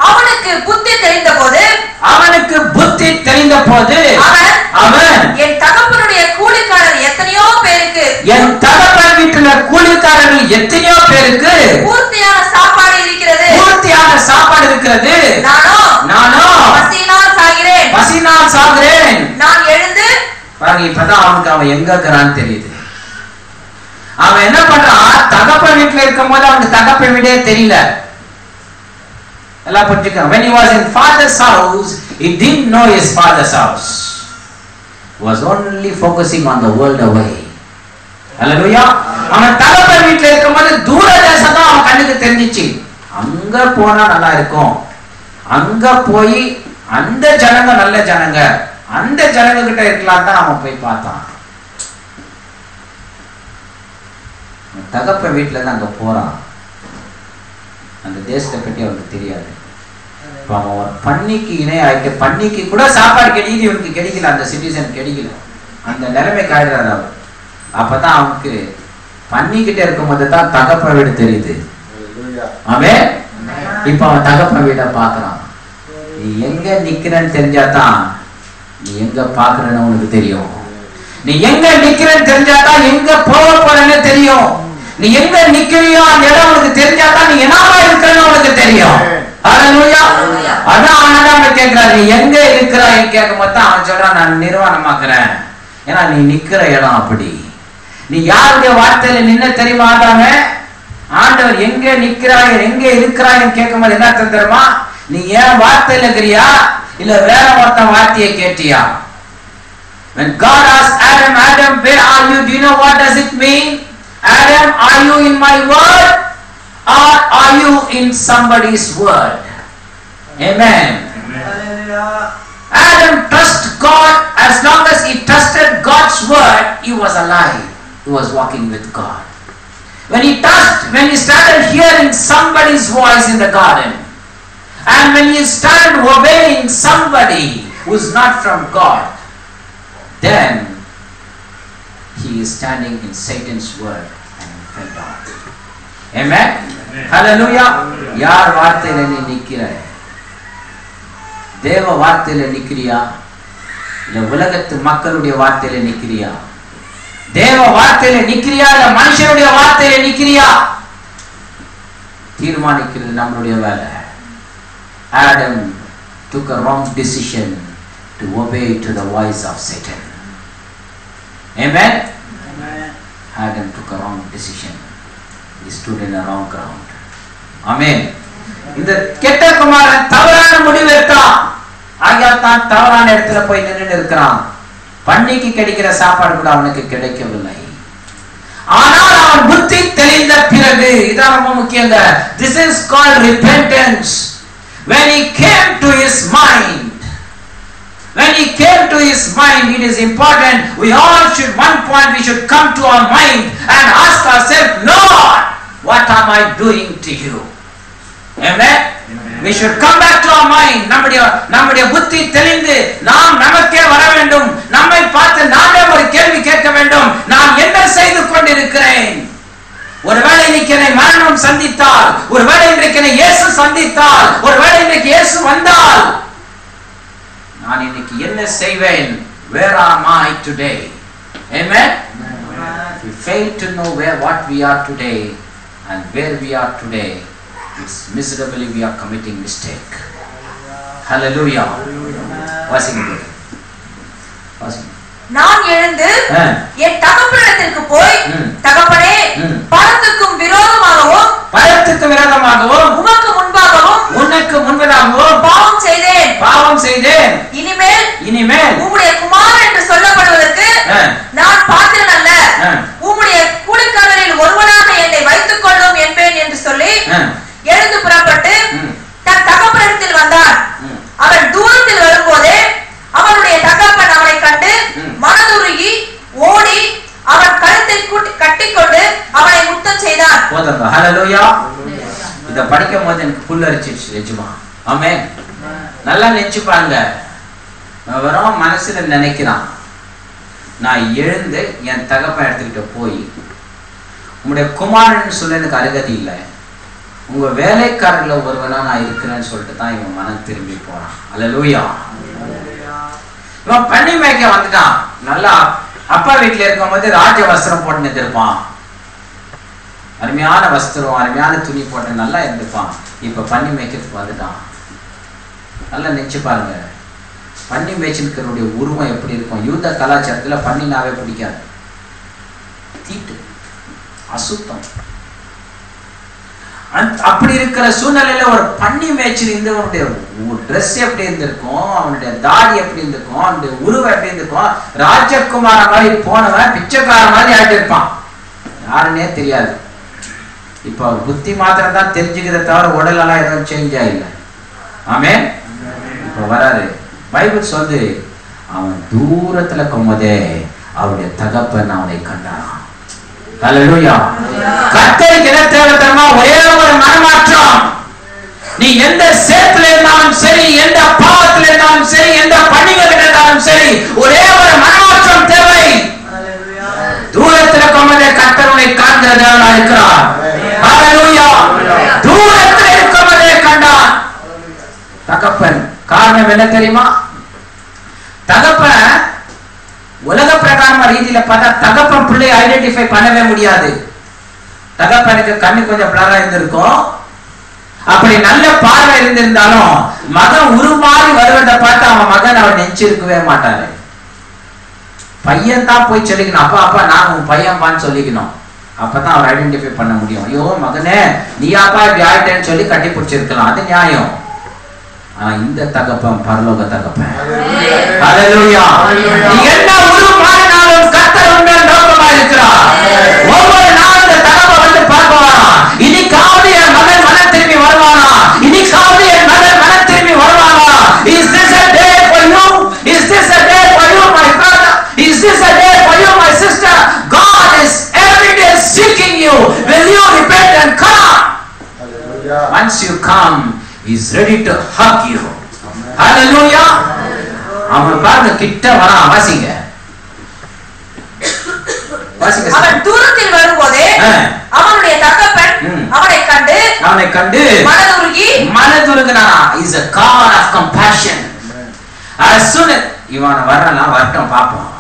அவனுக்கு புத்தி தெரிந்த போது, அவனுக்கு புத்தி தெரிந்த போது அவன் என் தகப்பனுடைய கூலிக்காரர் எத்தனையோ பேருக்கு, என் தகப்பன் வீட்டுல கூலிக்காரர்கள் எத்தனையோ பேருக்கு பூர்த்தியான சாப்பாடு இருக்கிறது, பூர்த்தியான சாப்பாடு இருக்கிறது, நானோ பசியினால் சாகிறேன். நான் எழுந்து பாருங்க, இப்பதான் அவனுக்கு அவன் எங்க இருக்கிறான்னு தெரியுது. அவன் என்ன பண்றான், தகப்பன் வீட்டுல இருக்கும் போது அவனுக்கு தகப்பன் வீடே தெரியல. எல்லாம் புரிஞ்சுக்க. When he was in father's house, he didn't know his father's house. He was only focusing on the world away. Hallelujah. அவன் தகப்பன் வீட்டுல இருக்கும்போது தூர தேசம் தான் அவன் கண்ணுக்கு தெரிஞ்சிச்சு. அங்க போனா நல்லா இருக்கும், அங்க போய் அந்த ஜனங்க நல்ல ஜனங்க, அந்த ஜனங்க கிட்ட இருக்கலாம் தான் அவன் போய் பார்த்தான். தகப்பன் வீட்டுல இருந்து அங்க போறான். அந்த தேசத்தை பற்றி அவனுக்கு தெரியாது. அவன் ஒரு பன்னிக்கு இணை ஆயிட்டு, பன்னிக்கு கூட சாப்பாடு கிடைக்குது, இவனுக்கு கிடைக்கல, அந்த சிட்டிசன் கிடைக்கல, அந்த நிலைமைக்கு ஆயிடுறாரு அவர். அப்பதான் அவனுக்கு பன்னிக்கிட்ட இருக்கும் போது தான் தகப்பன் வீடு தெரியுது. அவன் இப்ப அவன் தகப்பன் வீட பாக்குறான். நீ எங்க நிக்கிறன்னு தெரிஞ்சாதான் நீ எங்க பாக்குறன்னு உனக்கு தெரியும். நீ எங்க நிக்கிறன்னு தெரிஞ்சாதான் எங்க போக போறன்னு தெரியும். நீ எங்க நிக்கிறியோ அந்த இடம் உனக்கு தெரிஞ்சாதான் நீ என்னவா இருக்கிறன்னு உனக்கு தெரியும். ஹல்லேலூயா. அதான் அவன் கேட்கிறான், நீ எங்க இருக்கிறாய் கேட்கும் போது அவன் சொல்றான், நான் நிர்வாணமாக்குறேன். ஏன்னா நீ நிக்கிற இடம் அப்படி. நீ யாருடைய வார்த்தையில நின்ன தெரியுமா ஆண்டாங்க? ஆண்டவர் எங்க நிக்கிறாய் எங்க இருக்கிறாய் கேட்கும் போது என்ன தெரியுமா, நீ ஏன் வார்த்தையில இருக்கிறியா இல்ல வேற ஒருத்தன் வார்த்தையை கேட்டியா? When God asked Adam, Adam, where are you? Do you know what does it mean? Adam, are you in my word or are you in somebody's word? Amen. Adam trusted God. As long as he trusted God's word, he was alive. He was walking with God. When he started hearing somebody's voice in the garden, and when he started obeying somebody who is not from God, then he is standing in Satan's word and fell down. Amen. Hallelujah. யார் வார்த்தையில நீ நிக்கிறாய்? தேவ வார்த்தையில நிக்கிறியா இல்ல உலகத்து மக்களுடைய வார்த்தையில நிக்கிறியா? தேவ வார்த்தையில நிக்கிறியா இல்ல மனுஷனுடைய வார்த்தையில நிக்கிறியா? தீர்மானிக்கிறது நம்மளுடைய வேலை. Adam took a wrong decision to obey to the voice of Satan. Amen. Adam took a wrong decision. He stood in a wrong ground. Amen. இந்த கெட்ட குமாரன் தவறான முடிவு எடுத்தான். ஆகியாத்தான் தவறான இடத்துல போய் நின்று இருக்கிறான். பன்னிக்கு கிடைக்கிற சாப்பாடு கூட அவனுக்கு கிடைக்கவில்லை. ஆனால் அவன் புத்தி தெளிந்த பிறகு, இதான் ரொம்ப முக்கியங்க. This is called repentance. When he came to his mind, it is important. We all should, one point we should come to our mind and ask ourselves, Lord, what am I doing to you? Amen. We should come back to our mind. நம்முடைய புத்தி தெளிந்து நாம் நமக்கே வர வேண்டும். நம்மை பார்த்து நாமே ஒரு கேள்வி கேட்க வேண்டும். நான் என்ன செய்து கொண்டிருக்கிறேன்? ஒருவேளை இன்னைக்கு மரணம் சந்தித்தால், ஒருவேளை இன்றைக்கு இயேசு சந்தித்தால், ஒருவேளை இன்றைக்கு இயேசு வந்தால், நான் இன்னைக்கு என்ன செய்வேன்? Where am I today? Amen. If we fail to know what we are today and where we are today, it's miserably we are committing mistake. Hallelujah. Passing. நான் எழுந்து என் தகப்பனிடத்திற்கு போய், தகப்பனே, பரத்துக்கும் விரோதமாகவும் உமக்கு முன்பதாகவும் பாவம் செய்தேன். இனிமேல் உம்முடைய குமாரன் என்று சொல்லப்படுவதற்கு நான் பாத்திரன் அல்ல. உம்முடைய கூலிக்காரரில் ஒருவனாக என்னை வைத்துக் கொள்ளும் என்பேன் என்று சொல்லி எழுந்து புறப்பட்டு தன் தகப்பனிடத்தில் வந்தான். அவன் தூரத்தில் வரும்போதே அவனுடைய தகப்பன் அவனை கண்டு மனதுருகி ஓடி அவன் கழுத்தை கட்டிக்கொண்டு அவனை முத்தம் செய்தான். இத படிக்கும் போது எனக்கு புல்லரிச்சிச்சு நிஜமா. ஆமென். நல்லா நினைச்சு பாருங்க. வெறும் மனசுல நினைக்கிறான், நான் எழுந்து என் தகப்பன் எடுத்துக்கிட்ட போய் உங்களுடைய குமாரன் சொல்ல எனக்கு அருகதி இல்லை, உங்க வேலைக்காரர்ல ஒருவனா நான் இருக்கிறேன்னு சொல்லிட்டு தான் இவன் மனம் திரும்பி போறான். அல்லேலூயா. இவன் பண்ணி மேய்க்க வந்துட்டான். நல்லா அப்பா வீட்டுல இருக்கும் போது ராஜ வஸ்திரம் போட்டு நின்றுப்பான், அருமையான வஸ்திரம் அருமையான துணி போட்டு நல்லா இருந்துப்பான். இப்ப பண்ணி மேய்க்கிறதுக்கு வந்துட்டான். நல்லா நினைச்சு பாருங்க, பண்ணி மேய்ச்சலுடைய உருவம் எப்படி இருக்கும். யூத கலாச்சாரத்துல பண்ணினாவே பிடிக்காது, தீட்டு, அசுத்தம். அப்படி இருக்கிற சூழ்நிலையில ஒரு பண்ணி மேய்ச்சல் இருந்தவனுடைய ட்ரெஸ் எப்படி இருந்திருக்கும், அவனுடைய தாடி எப்படி இருந்திருக்கும், அவனுடைய உருவம் எப்படி இருந்திருக்கும். ராஜகுமார மாதிரி போனவன் பிச்சைக்கார மாதிரி ஆகிட்டு இருப்பான், யாருன்னே தெரியாது. இப்ப அவர் புத்தி மாத்திரம் தான் தெரிஞ்சுக்கிறத தவிர உடல் எல்லாம் எதுவும் சேஞ்ச் ஆகல. ஆமென். இப்ப வராரு. பைபிள் சொல்லு, அவன் தூரத்துல கொம்போதே அவருடைய தகப்பன் அவனை கண்டாராம். ஹல்லேலூயா. கர்த்தருக்கு என்ன தேவை தெரியுமா? ஒரே ஒரு மனமாற்றம். நீ எந்த சேத்துல இருந்தாலும் சரி, எந்த பாவத்துல இருந்தாலும் சரி, எந்த பணிகள் இருந்தாலும் சரி, ஒரே ஒரு மனமாற்றம் தேவை. தூரத்துல கொம்போதே கர்த்தர் உன்னை காண்கிற தேவனா இருக்கிறார். ஹல்லேலூயா. தூரத்துல இருக்கும்போதே கண்டான் தகப்பன். காரணம் என்ன தெரியுமா? தகப்பன் உலக பிரகாரமா ரீதியில பார்த்தா தகப்பன் பிள்ளை ஐடென்டிஃபை பண்ணவே முடியாது. தகப்பனுக்கு கண்ணு கொஞ்சம் பிளரா இருந்திருக்கும். அப்படி நல்ல பார்வை இருந்திருந்தாலும் மகன் உருமாறி வருவதை பார்த்து அவன் மகன் அவன் நெஞ்சிருக்கவே மாட்டாரு. பையன் தான் போய் சொல்லிக்கணும், அப்பா அப்பா நான் உன் பையன்பான்னு சொல்லிக்கணும். அப்பதான் அவர் ஐடென்டிஃபை பண்ண முடியும். ஐயோ மகனே நீயாப்பா இப்படி ஆயிட்டேன்னு சொல்லி கட்டி பிடிச்சிருக்கலாம், அது நியாயம். ஆனா இந்த தகப்பன் பரலோக தகப்பன். ஹல்லேலூயா. நீ என்ன உருமாறினாலும் கர்த்தர் உன்மேல் நோக்கமா இருக்கிறார். ஒவ்வொரு நாளும் இந்த தகப்பன் வந்து பார்ப்பாரா, இன்னைக்காவது என் மகன் மனம் திரும்பி வருவானா, இன்னைக்காவது என் மகன் மனம் திரும்பி வருவானா. Is this a day for you? Is this a day for you, my brother? Is this a day for you, my sister? God is every day seeking you. Will you repent and come? Hallelujah. Once you come, he is ready to hug you. Hallelujah. அவன் பாருங்க கிட்ட வரா. வாசிங்க. அவன் தூரத்தில் வரும்போதே அவனுடைய தகப்பன் அவனை கண்டு மனதுருகினா. is a God of compassion. as soon as இவன் வரலாம் வரட்டும் பாப்போம்,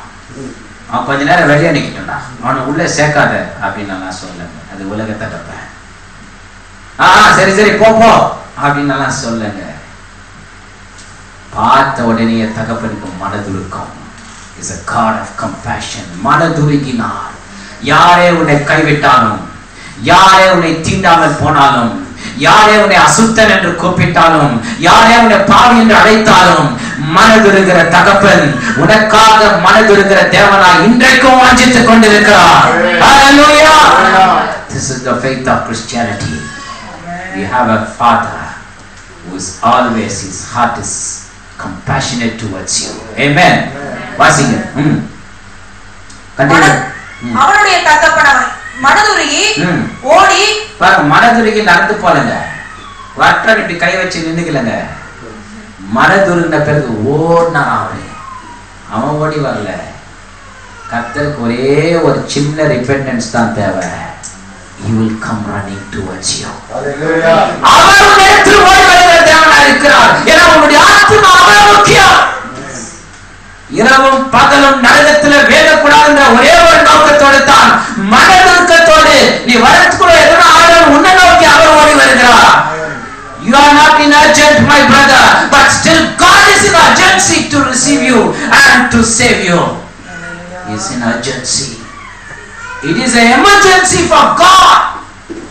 அவன் கொஞ்ச நேரம் வெளியே நிக்கட்டும்டா, அவனை உள்ளே சேர்க்காத அப்படின்னு நான் சொல்லுங்க. அது உலக தகப்பன். சரி சரி போ அப்படின்னு சொல்லுங்க. பார்த்த உடனே தகப்பனுக்கு மனதுருக்கம். is a God of compassion. மனதுருகினார். யாரே உன்னை கைவிட்டாலும், யாரே உன்னை தீண்டாமல் போனாலும், யாரே உன்னை அசுத்தன் என்று கூப்பிட்டாலும், யாரே உன்னை பாவி என்று அழைத்தாலும், மனதுருகிற தகப்பன் உனக்காக மனதுருகிற தேவனாய் இன்றைக்கும் வாஞ்சித்துக் கொண்டிருக்கிறார். Hallelujah. This is the faith of Christianity. We have a Father who is always, his heart is compassionate towards you. Amen. வாசிங்க. அவனுடைய தகப்பன் அவன் மனதுருகி ஓடி பாருங்க. மனதுருகி நடந்து போலங்க, வட்டர் இப்படி கை வச்சு நின்னுக்கலங்க. மனதுருகின பிறகு ஓடினான். அவன் ஓடி வரல. கர்த்தருக்கு ஒரே ஒரு சின்ன ரிபெண்டன்ஸ் தான் தேவை. He will come running towards you. Hallelujah. அவருடைய திருவாய்மொழியில தேவனாய் இருக்கிறார். ஏன்னா உன்னுடைய ஆத்மா அவ்வளவு முக்கியம். இரவும் பகலும் நரகத்துல வேகக்கூடாதுன்ற ஒரே ஒரு நோக்கத்தோடு தான், மனதுருக்கத்தோடு நீ வரத்துக்குள்ள எதனா ஆளும் உன்னை நோக்கி அவர் ஓடி வருகிறார். You are not in urgent, my brother, but still God is in urgency to receive you and to save you. is an urgency. It is an emergency for God,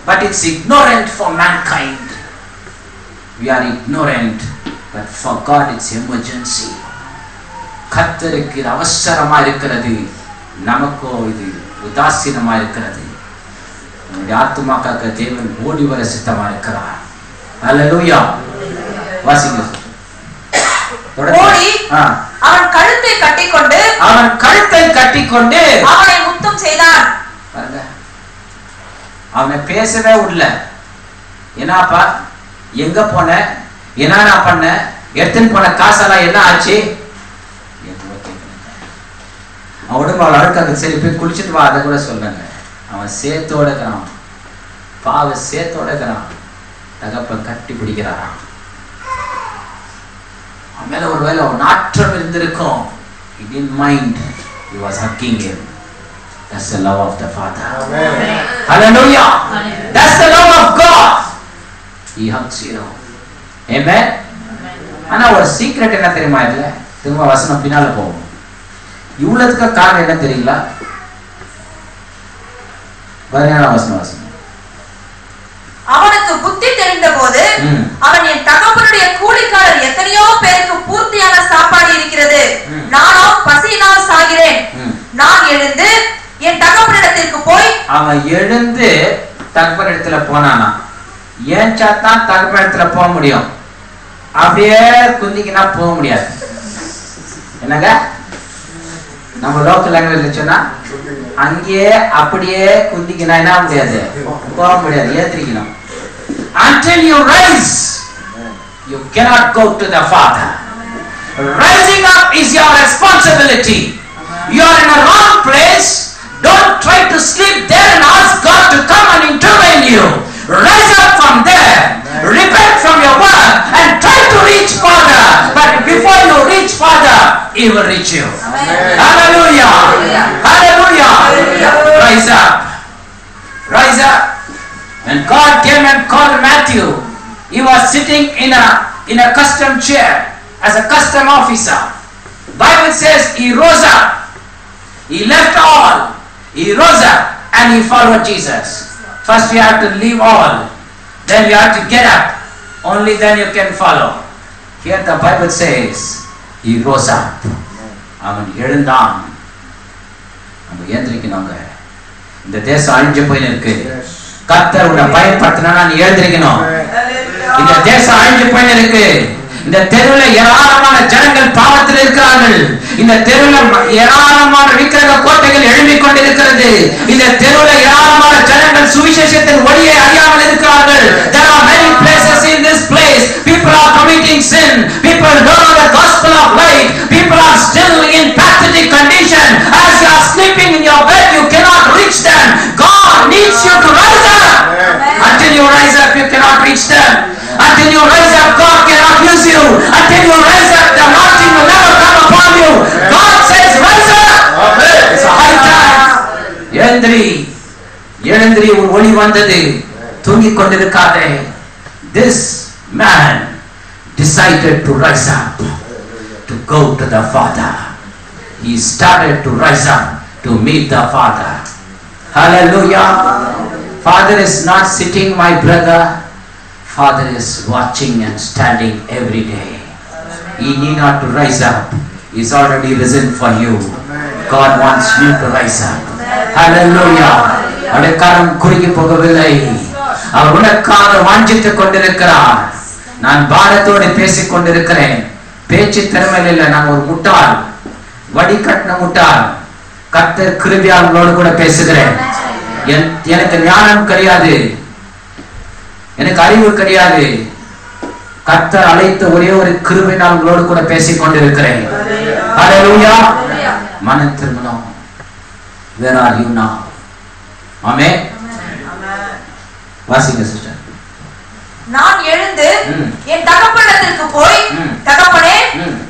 but it's ignorant for mankind. We are ignorant, but for God it's emergency. கர்த்தருக்கு இது அவசரமா இருக்கிறது, நமக்கோ இது உதாசீனமா இருக்கிறது. நம்முடைய ஆத்துமாக்காக தேவன் ஓடி வர சித்தமா இருக்கிறார். ஹல்லேலூயா. வாசிங்க. ஓடி அவன் கழுத்தை கட்டிக்கொண்டு அவனை முத்தம் செய்தான். பாருங்க, அவனை பேசவே விடல. என்னப்பா, எங்க போன, என்ன பண்ண, எடுத்துன்னு போன காசெல்லாம் என்ன ஆச்சு? அவன் உடம்பு அவள் அழுக்காக, சரி போய் குளிச்சுட்டு வா, அதை கூட சொல்லுங்க. அவன் சேத்தோட இருக்கிறான், பாவ சேத்தோட இருக்கிறான். தகப்பன் கட்டி பிடிக்கிறாராம். அவன் மேல ஒருவேளை ஒரு நாற்றம் இருந்திருக்கும். He didn't mind. He was hugging him. That's the love of the Father. Amen. Hallelujah. Amen. That's the love of God. He hugs you. Amen. ஆனா ஒரு சீக்ரெட் என்ன தெரியுமா? இல்ல, திரும்ப வசனம் பின்னால போகும். இவ்வளவுக்கு காரணம் என்ன தெரியுங்களா? 17 வசனம். அவனுக்கு புத்தி தெரிந்த போது அவன், என் தகப்பனுடைய கூலிக்காரர் எத்தனையோ பேருக்கு பூர்த்தியான சாப்பாடு இருக்கிறது, நானோ பசியினால் சாகிறேன். நான் எழுந்து என் தகப்பனிடத்திற்கு போய், அவன் எழுந்து தகப்பனிடத்துல போனானா? ஏன் சாத்தான் தகப்பனிடத்துல போக முடியும்? அப்படியே குந்திக்கினா போக முடியாது. என்னங்க, நம்ம லோக்கல் லாங்குவேஜ்ல சொன்னா அங்கேயே அப்படியே குந்திக்கினா என்ன முடியாது, போக முடியாது, ஏத்திரிக்கணும். Until you rise, you cannot go to the Father. Rising up is your responsibility. You are in a wrong place. Don't try to sleep there and ask God to come and intervene you. Rise up from there, repent from your work and try to reach Father. But before you reach Father, He will reach you. Amen. Hallelujah. Hallelujah. Hallelujah. Rise up. Rise up. When God came and called Matthew, he was sitting in a custom chair as a custom officer. Bible says he rose up. He left all. He rose up and he followed Jesus. First we have to leave all. Then we have to get up. Only then you can follow. Here the Bible says he rose up. அவன் எழுந்தான். நம்ம ஏந்திரிக்கணுங்க. இந்த தேசம் அழிஞ்சு போய் இருக்கு. கர்த்தர் உன்னை பயன்படுத்தினா நீ எழுந்திரிக்கணும். இந்த தேசம் அழிஞ்சு போய் இருக்கு. இந்த தெருவில் ஏராளமான ஜனங்கள் பாவத்தில் இருக்கிறார்கள். இந்த தெருவில் ஏராளமான விக்கிரக கோட்டைகள் எழும்பிக் கொண்டிருக்கிறது. இந்த தெருவில் ஏராளமான ஜனங்கள் சுவிசேஷத்தின் ஒளியை அறியாமல் இருக்கிறார்கள். There are many places in this place. People are committing sin. People don't know the gospel of light. People are still in pathetic condition. As you are sleeping in your bed, you cannot reach them. God needs you to rise up. Until you rise up, you cannot reach them. Until you rise up, God cannot use you. Until you rise up, the anointing will never come upon you. God says, rise up. It's a high time. எழுந்திரி, உன் ஒளி வந்தது. தூங்கிக் கொண்டிருக்காதே. This man decided to rise up, to go to the Father. He started to rise up to meet the Father. Hallelujah. Father is not sitting, my brother. Father is watching and standing every day. He need not to rise up. He's already risen for you. God wants you to rise up. Hallelujah. அடைக்காரம் குறுகி போகவில்லை. அவர் உனக்காக வாஞ்சித்துக் கொண்டிருக்கிறார். நான் பாரத்தோடு பேசிக் கொண்டிருக்கிறேன். பேச்சு திறமையில் இல்லை, நான் ஒரு முட்டாள், வடிகட்டின முட்டாள். கர்த்தர் கிருபையால் உங்களோடு கூட பேசுகிறேன். எனக்கு ஞானம் கிடையாது, எனக்கு அறிவு கிடையாது. கர்த்தர் அழைத்த ஒரே ஒரு கிருபையினால் உங்களோடு கூட பேசிக் கொண்டிருக்கிறேன். ஹல்லேலூயா. மனம் திரும்பணும். Where are you now? ஆமென். வாசிங்க சிஸ்டர். நான் எழுந்து என் தகப்பனிடத்திற்கு போய், தகப்பனே,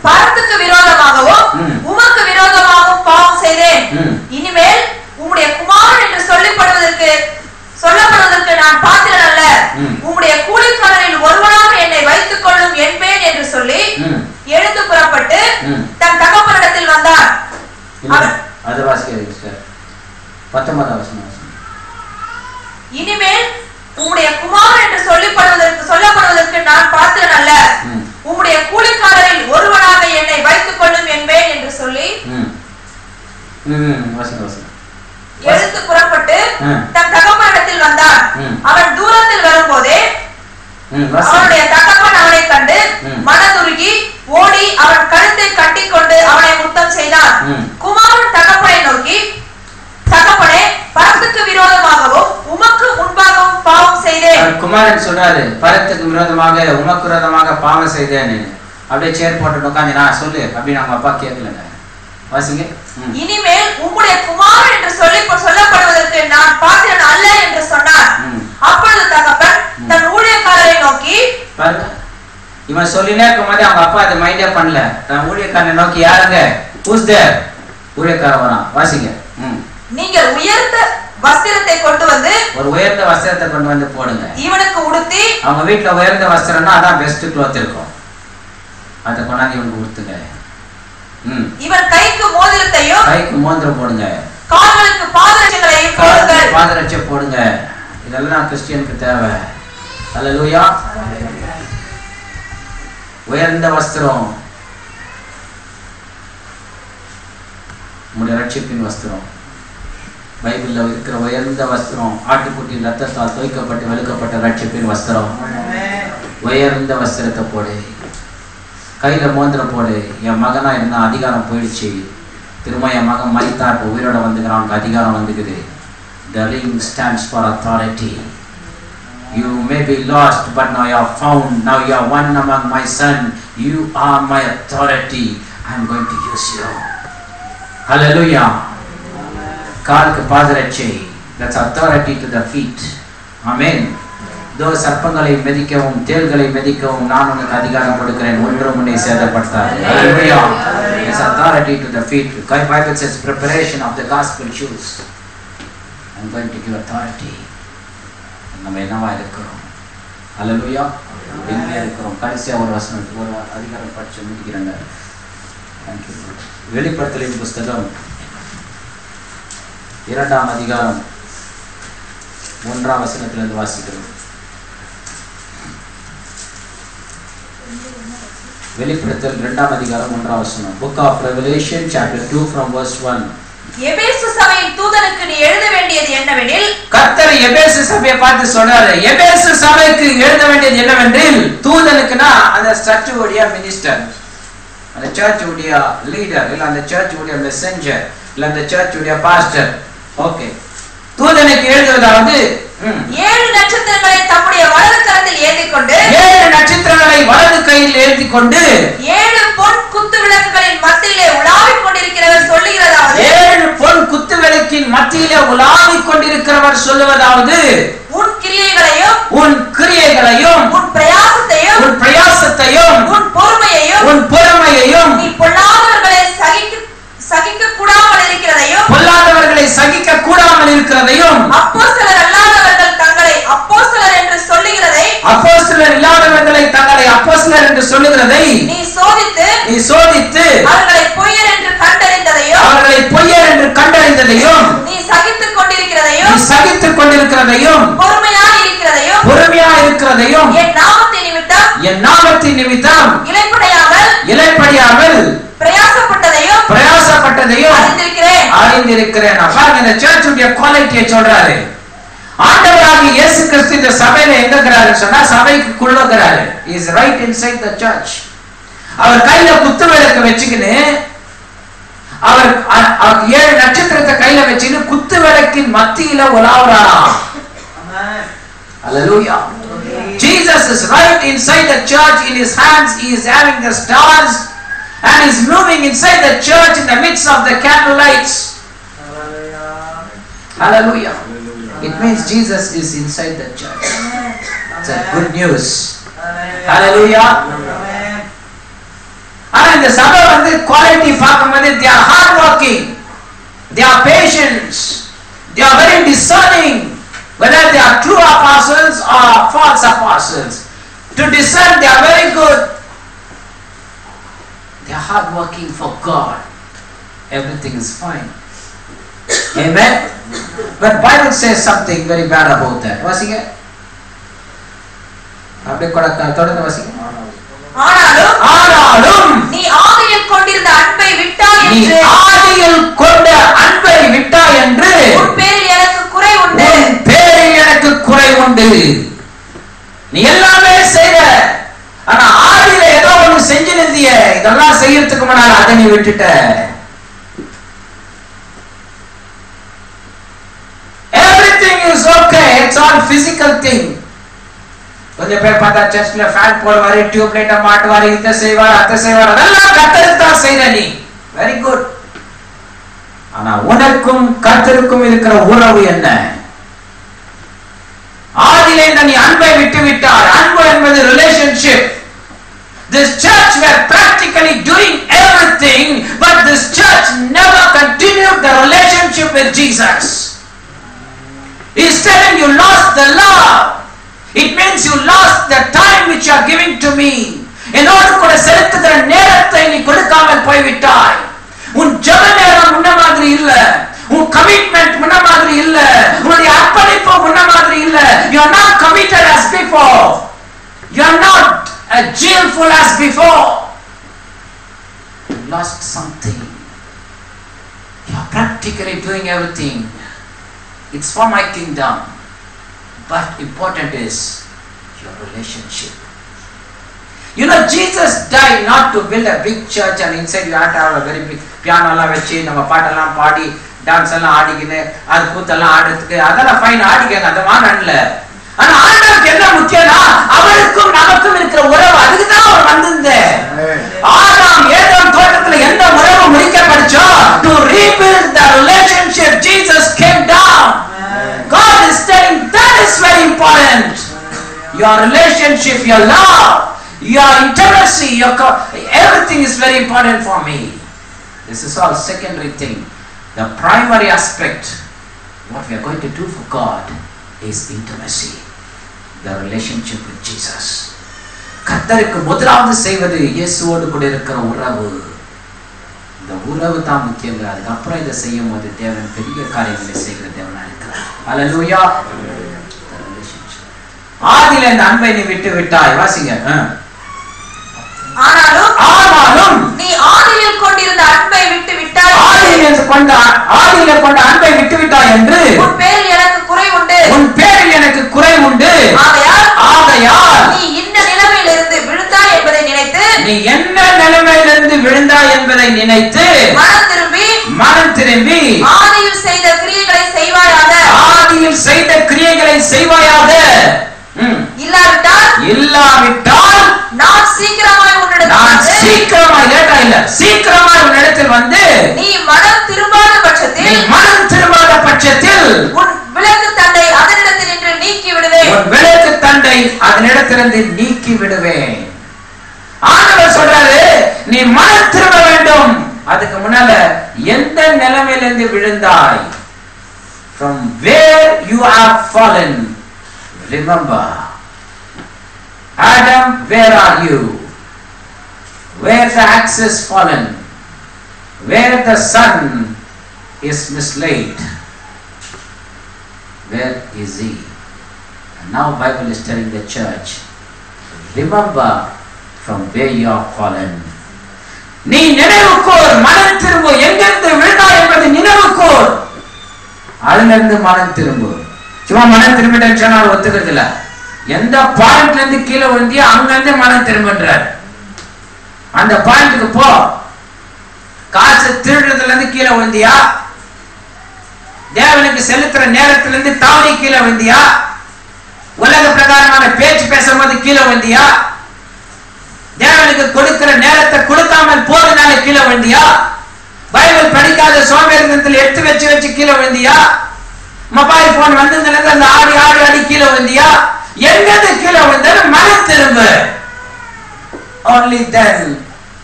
பரத்துக்கு விரோதமாகவும் உமக்கு விரோதமாகவும் பாவம் செய்தேன். இனிமேல் உம்முடைய குமாரன் என்று சொல்லப்படுவதற்கு நான் பாத்திரன் அல்ல. உம்முடைய கூலிக்காரரில் ஒருவனாக என்னை வைத்துக் கொள்ளும் என்பேன் என்று சொல்லி எழுந்து புறப்பட்டு தன் தகப்பனிடத்தில் வந்தான். அது வாசி. 19வது வசனம். இனிமேல் உம்முடைய குமாரன் என்று சொல்லப்படுவதற்கு நான் பாத்திரன் அல்ல, உம்முடைய கூலிக்காரரில் ஒருவனாக என்னை வைத்துக் கொள்ளும் என்பேன் என்று சொல்லி எழுந்து புறப்பட்டு தன் தகப்பனிடத்தில் வந்தான். அவன் தூரத்தில் வரும்போதே அவனுடைய தகப்பன் அவனை கண்டு மனதுருகி ஓடி அவன் கழுத்தை கட்டிக்கொண்டு அவனை முத்தம் செய்தான். குமாரன் தகப்பனை நோக்கி, தகப்பனே, பரத்துக்கு விரோதமாகவும் உமக்கு முன்பாகவும் பாவம் செய்தேன். குமாரன் சொல்றாரு, பரத்துக்கு விரோதமாக உமக்கு விரோதமாக பாவம் செய்தேன். அப்படியே சேர் போட்டு உட்காந்து நான் சொல்லு அப்படின்னு அவங்க அப்பா கேட்கலங்க. வாசிங்க. இனிமேல் உம்முடைய குமாரன் என்று சொல்லப்படுவதற்கு நான் பாத்திரன் அல்ல என்று சொன்னார். அப்பொழுது தகப்பன் தன் ஊழியக்காரரை நோக்கி, இவன் சொல்லினே இருக்கும்போது அவங்க அப்பா அதை மைண்டே பண்ணல. தன் ஊழியக்காரனை நோக்கி, யாருங்க who's there? ஊழியக்காரன் வரான். வாசிங்க. நீங்கள் உயர்ந்த வஸ்திரத்தை கொண்டு வந்து, ஒரு உயர்ந்த வஸ்திரத்தை கொண்டு வந்து போடுங்க. இவனுக்கு உடுத்தி, அவங்க வீட்டுல உயர்ந்த வஸ்திரம்னா அதான் பெஸ்ட் க்ளோத் இருக்கும், அதை கொண்டாந்து இவனுக்கு உடுத்துங்க. இவன் கைக்கு மோதிரத்தையும், கைக்கு மோதிரம் போடுங்க, கால்களுக்கு பாதரட்சைகளையும் போடுங்க. பாதரட்சை போடுங்க. இதெல்லாம் கிறிஸ்டியனுக்கு தேவை. அல்லேலூயா. உயர்ந்த வஸ்திரம், உங்களுடைய ரட்சிப்பின் வஸ்திரம். பைபிள்ல இருக்கிற உயர்ந்த வஸ்திரம், ஆட்டுக்குட்டியின் ரத்தத்தால் தோய்க்கப்பட்டு வெளுக்கப்பட்ட ரட்சிப்பின் வஸ்திரம். உயர்ந்த வஸ்திரத்தை போடு, கையில மோந்திரம் போடு. என் மகனா என்ன அதிகாரம் போயிடுச்சு, திரும்ப என் மகன் மரித்தான், இப்போ உயிரோட வந்துக்கிறான், அவனுக்கு அதிகாரம் வந்துக்குது. The ring stands for authority. You may be lost, but now you are found. Now you are one among my son. You are my authority. I am going to use you. Hallelujah. காலுக்கு பாதரட்சை, that's authority to the feet. Amen. தோ சர்ப்பங்களை மிதிக்கவும் தேள்களை மிதிக்கவும் நான் உனக்கு அதிகாரம் கொடுக்கிறேன், ஒன்றும் உன்னை சேதப்படுத்தாது. Hallelujah. It's authority to the feet. The Bible says preparation of the gospel shoes. I'm going to give authority. நம்ம என்னவா இருக்கிறோம்? Hallelujah. எங்க இருக்கிறோம்? கடைசியா ஒரு வசனம், ஒரு அதிகாரம் படிச்சு முடிக்கிறாங்க. Thank you. வெளிப்படுத்தலின் புத்தகம் 2ஆம் அதிகாரம் 1ஆம் வசனத்திலிருந்து வாசிக்கிறோம். வெளிப்படுத்தல் 2ஆம் அதிகாரம் 1ஆம் வசனம். Book of Revelation chapter 2 from verse 1. எபேசு சபையின் தூதனுக்கு நீ எழுத வேண்டியது என்னவெனில், கர்த்தர் எபேசு சபையை பார்த்து சொன்னாரு, எபேசு சபைக்கு எழுத வேண்டியது என்னவென்றில், தூதனுக்குனா அந்த சர்ச் உடைய மினிஸ்டர், அந்த சர்ச் உடைய லீடர், இல்ல அந்த சர்ச் உடைய மெசஞ்சர், இல்ல அந்த சர்ச் உடைய பாஸ்டர். ஓகே, தூதனுக்கு எழுதுவதாவது 7 நட்சத்திரங்களை தம்முடைய வலது கரத்தில் ஏந்திக்கொண்டு, 7 நட்சத்திரங்களை வலது கையில் ஏந்திக்கொண்டு, 7 பொன் குத்து விளக்குகளின் மத்தியிலே உலாவிக் கொண்டிருக்கிறவர் சொல்லுகிறதாவது, 7 பொன் குத்து விளக்கின் மத்தியிலே உலாவிக் கொண்டிருக்கிறவர் சொல்லுவதாவது, உன் கிரியைகளையும், உன் கிரியைகளையும், உன் பிரயாசத்தையும், உன் பிரயாசத்தையும், உன் பொறுமையையும், உன் பொறுமையையும், நீ பொல்லாதவர்களை சகிக்க கூடாமல் இருக்கிறதையும், பொல்லாதவர்களை சகிக்க கூடாமல் இருக்கிறதையும், அப்போஸ்தலர் அல்லாதவர்கள் தங்களை அப்போஸ்தலர் என்று சொல்லுகிறதை, அப்போஸ்தலர் இல்லாதவர்களை தங்களை அப்போஸ்தலர் என்று சொல்லுகிறதை நீ சோதித்து அவர்களை பொய்யர் என்று கண்டறிந்ததையும், நீ சகித்துக் கொண்டிருக்கிறதையும், பொறுமையாய் இருக்கிறதையும், என் நாமத்தின் நிமித்தம் இளைப்படையாமல் பிரயாசப்பட்டதையும் அறிந்திருக்கிறேன். பாருங்க, இந்த சர்ச்சுடைய குவாலிட்டியை சொல்றாரு. ஆண்டவராகிய இயேசு கிறிஸ்து இந்த சபையில எங்க இருக்கிறாருன்னு சொன்னா சபைக்குள்ள இருக்கிறாரு. He is right inside the church. அவர் கையில குத்து விளக்கு வச்சுக்கின்னு, அவர் 7 நட்சத்திரத்தை கையில வச்சுக்கின்னு குத்து விளக்கின் மத்தியில உலாவுறாராம். Hallelujah. Jesus is right inside the church. In his hands he is having the stars and is moving inside the church in the midst of the candle lights. Hallelujah. It means Jesus is inside the church. It's a good news. Hallelujah. ஆனா இந்த சபை வந்து quality பார்க்கும்போது they are hard working, they are patient, they are very discerning whether they are true apostles or false apostles. To discern, they are very good. They are hard working for God. Everything is fine. Amen. But Bible says something very bad about that. வாசிங்க. அப்படியே தொடர்ந்து வாசிங்க. ஆனாலும் நீ ஆதியில் கொண்டிருந்த அன்பை விட்டாய் என்று உன் பேரில் எனக்கு குறை உண்டு. நீ எல்லாமே செய்த, ஆனா ஆதியில ஏதோ ஒண்ணு செஞ்சிருந்திய, இதெல்லாம் செய்யறதுக்கு முன்னால அதை நீ விட்டுட்ட. Everything is okay, it's all physical thing. கொஞ்சம் பேர் பார்த்தா செஸ்ட்ல ஃபேன் போடுவாரு, டியூப் லைட்ட மாட்டுவாரு, இத செய்வாரு, அத செய்வாரு, அதெல்லாம் கர்த்தருக்கு தான் செய்ற நீ. Very good. ஆனா உனக்கும் கர்த்தருக்கும் இருக்கிற உறவு என்ன? ஆதியிலே நீ அன்பை விட்டு விட்டாய். அன்பு என்பது relationship. This church were practically doing everything, but this church never continued the relationship with Jesus. He's telling you lost the love. It means you lost the time which you are giving to me. என்னோடு கூட செலுத்துகிற நேரத்தை நீ கொடுக்காமல் போய்விட்டாய். உன் ஜெப நேரம் முன்ன மாதிரி இல்ல, உன் கமிட்மெண்ட் முன்ன மாதிரி இல்ல, உன்னுடைய அர்ப்பணிப்பு முன்ன மாதிரி இல்ல. You are not committed as before. You are not as cheerful as before. You lost something. You are practically doing everything. It's for my kingdom. But important is your relationship. You know, Jesus died not to build a big church and inside you have to have a very big piano la vechi nama paatala paadi dance alla aadikine adu koothalla aadradhukku adala fine aadikanga adha இல்ல. ஆனா ஆண்டவருக்கு என்ன முக்கியம்னா அவருக்கும் நமக்கும் இருக்கிற உறவு. அதுக்கு தான் அவர் வந்திருந்தார். ஆதாம் ஏதேன் தோட்டத்துல எந்த உறவு முறிக்கப்பட்டுச்சோ, to rebuild the relationship, Jesus came down. God is telling that is very important. Your relationship, your love, your intimacy, everything is very important for me. This is all secondary thing. The primary aspect, what we are going to do for God, is intimacy, the relationship with Jesus. கர்த்தருக்கு முதலாவது செய்வது இயேசுவோடு கூட இருக்கிற உறவு. இந்த உறவு தான் முக்கியம். அதுக்கப்புறம் இதை செய்யும் போது தேவன் பெரிய காரியங்களை செய்கிற தேவனா இருக்கிறார். ஹல்லேலூயா. ஆதியில இந்த அன்பை நீ விட்டு விட்டாய். வாசிங்க. ஆனாலும் நீ ஆதியில் கொண்டிருந்த அன்பை விட்டு விட்டாய். ஆதியில கொண்ட அன்பை விட்டு விட்டாய் என்று உன் பேரில் எனக்கு குறை உண்டு. உன் பேரில் எனக்கு குறை உண்டு. ஆகையால் நீ என்ன நிலைமையிலிருந்து விழுந்தாய் என்பதை நினைத்து, நீ என்ன நிலைமையிலிருந்து விழுந்தாய் என்பதை நினைத்து மனம் திரும்பி ஆதியில் செய்த கிரியைகளை செய்வாயாக. ஆதியில் செய்த கிரியைகளை செய்வாயாக. இல்லாவிட்டால் நான் சீக்கிரமாய் லேட்டா இல்ல, சீக்கிரமாய் உன்னிடத்தில் வந்து நீ மனம் திரும்பாத பட்சத்தில் உன் விளக்கு தண்டை அதனிடத்திலிருந்து நீக்கி விடுவேன். உன் விளக்கு தண்டை அதனிடத்திலிருந்து நீக்கி விடுவேன். ஆண்டவர் சொல்றாரு, நீ மனம் திரும்ப வேண்டும். அதுக்கு முன்னால எந்த நிலைமையிலிருந்து விழுந்தாய்? From where you have fallen. Remember, Adam, where are you? Where the axe is fallen, where the sun is mislaid, where is he? And now Bible is telling the church, remember from where you are fallen. நீ நினைவுக்கூர், மனம் திரும்பு. எங்கிருந்து விழுந்தாய் என்பதை நினைவுக்கூர். அதிலிருந்து மனம் திரும்பு. சும்மா மனம் திரும்பிட்டேன்னு சொன்னா ஒத்துக்கிறது இல்ல. எந்த பாயிண்ட்ல இருந்து கீழே விழுந்தியோ அங்கிருந்து மனம் திரும்புன்றார். அந்த பாயிண்ட்டுக்கு போ. காசு திருடுறதுல இருந்து கீழே விழுந்தியா? தேவனுக்கு செலுத்துற நேரத்துல இருந்து தவறி கீழே விழுந்தியா? உலக பிரகாரமான பேச்சு பேசும்போது கீழே விழுந்தியா? தேவனுக்கு கொடுக்கிற நேரத்தை கொடுக்காமல் போறதுனால கீழே விழுந்தியா? பைபிள் படிக்காத சோம்பேறித்தனத்தில் எடுத்து வச்சு கீழே விழுந்தியா? மொபைல் போன் வந்ததுல இருந்து அந்த ஆடி கீழே விழுந்தியா? எங்கது கீழே விழுந்தாலும் மனம் திரும்பு. Only then,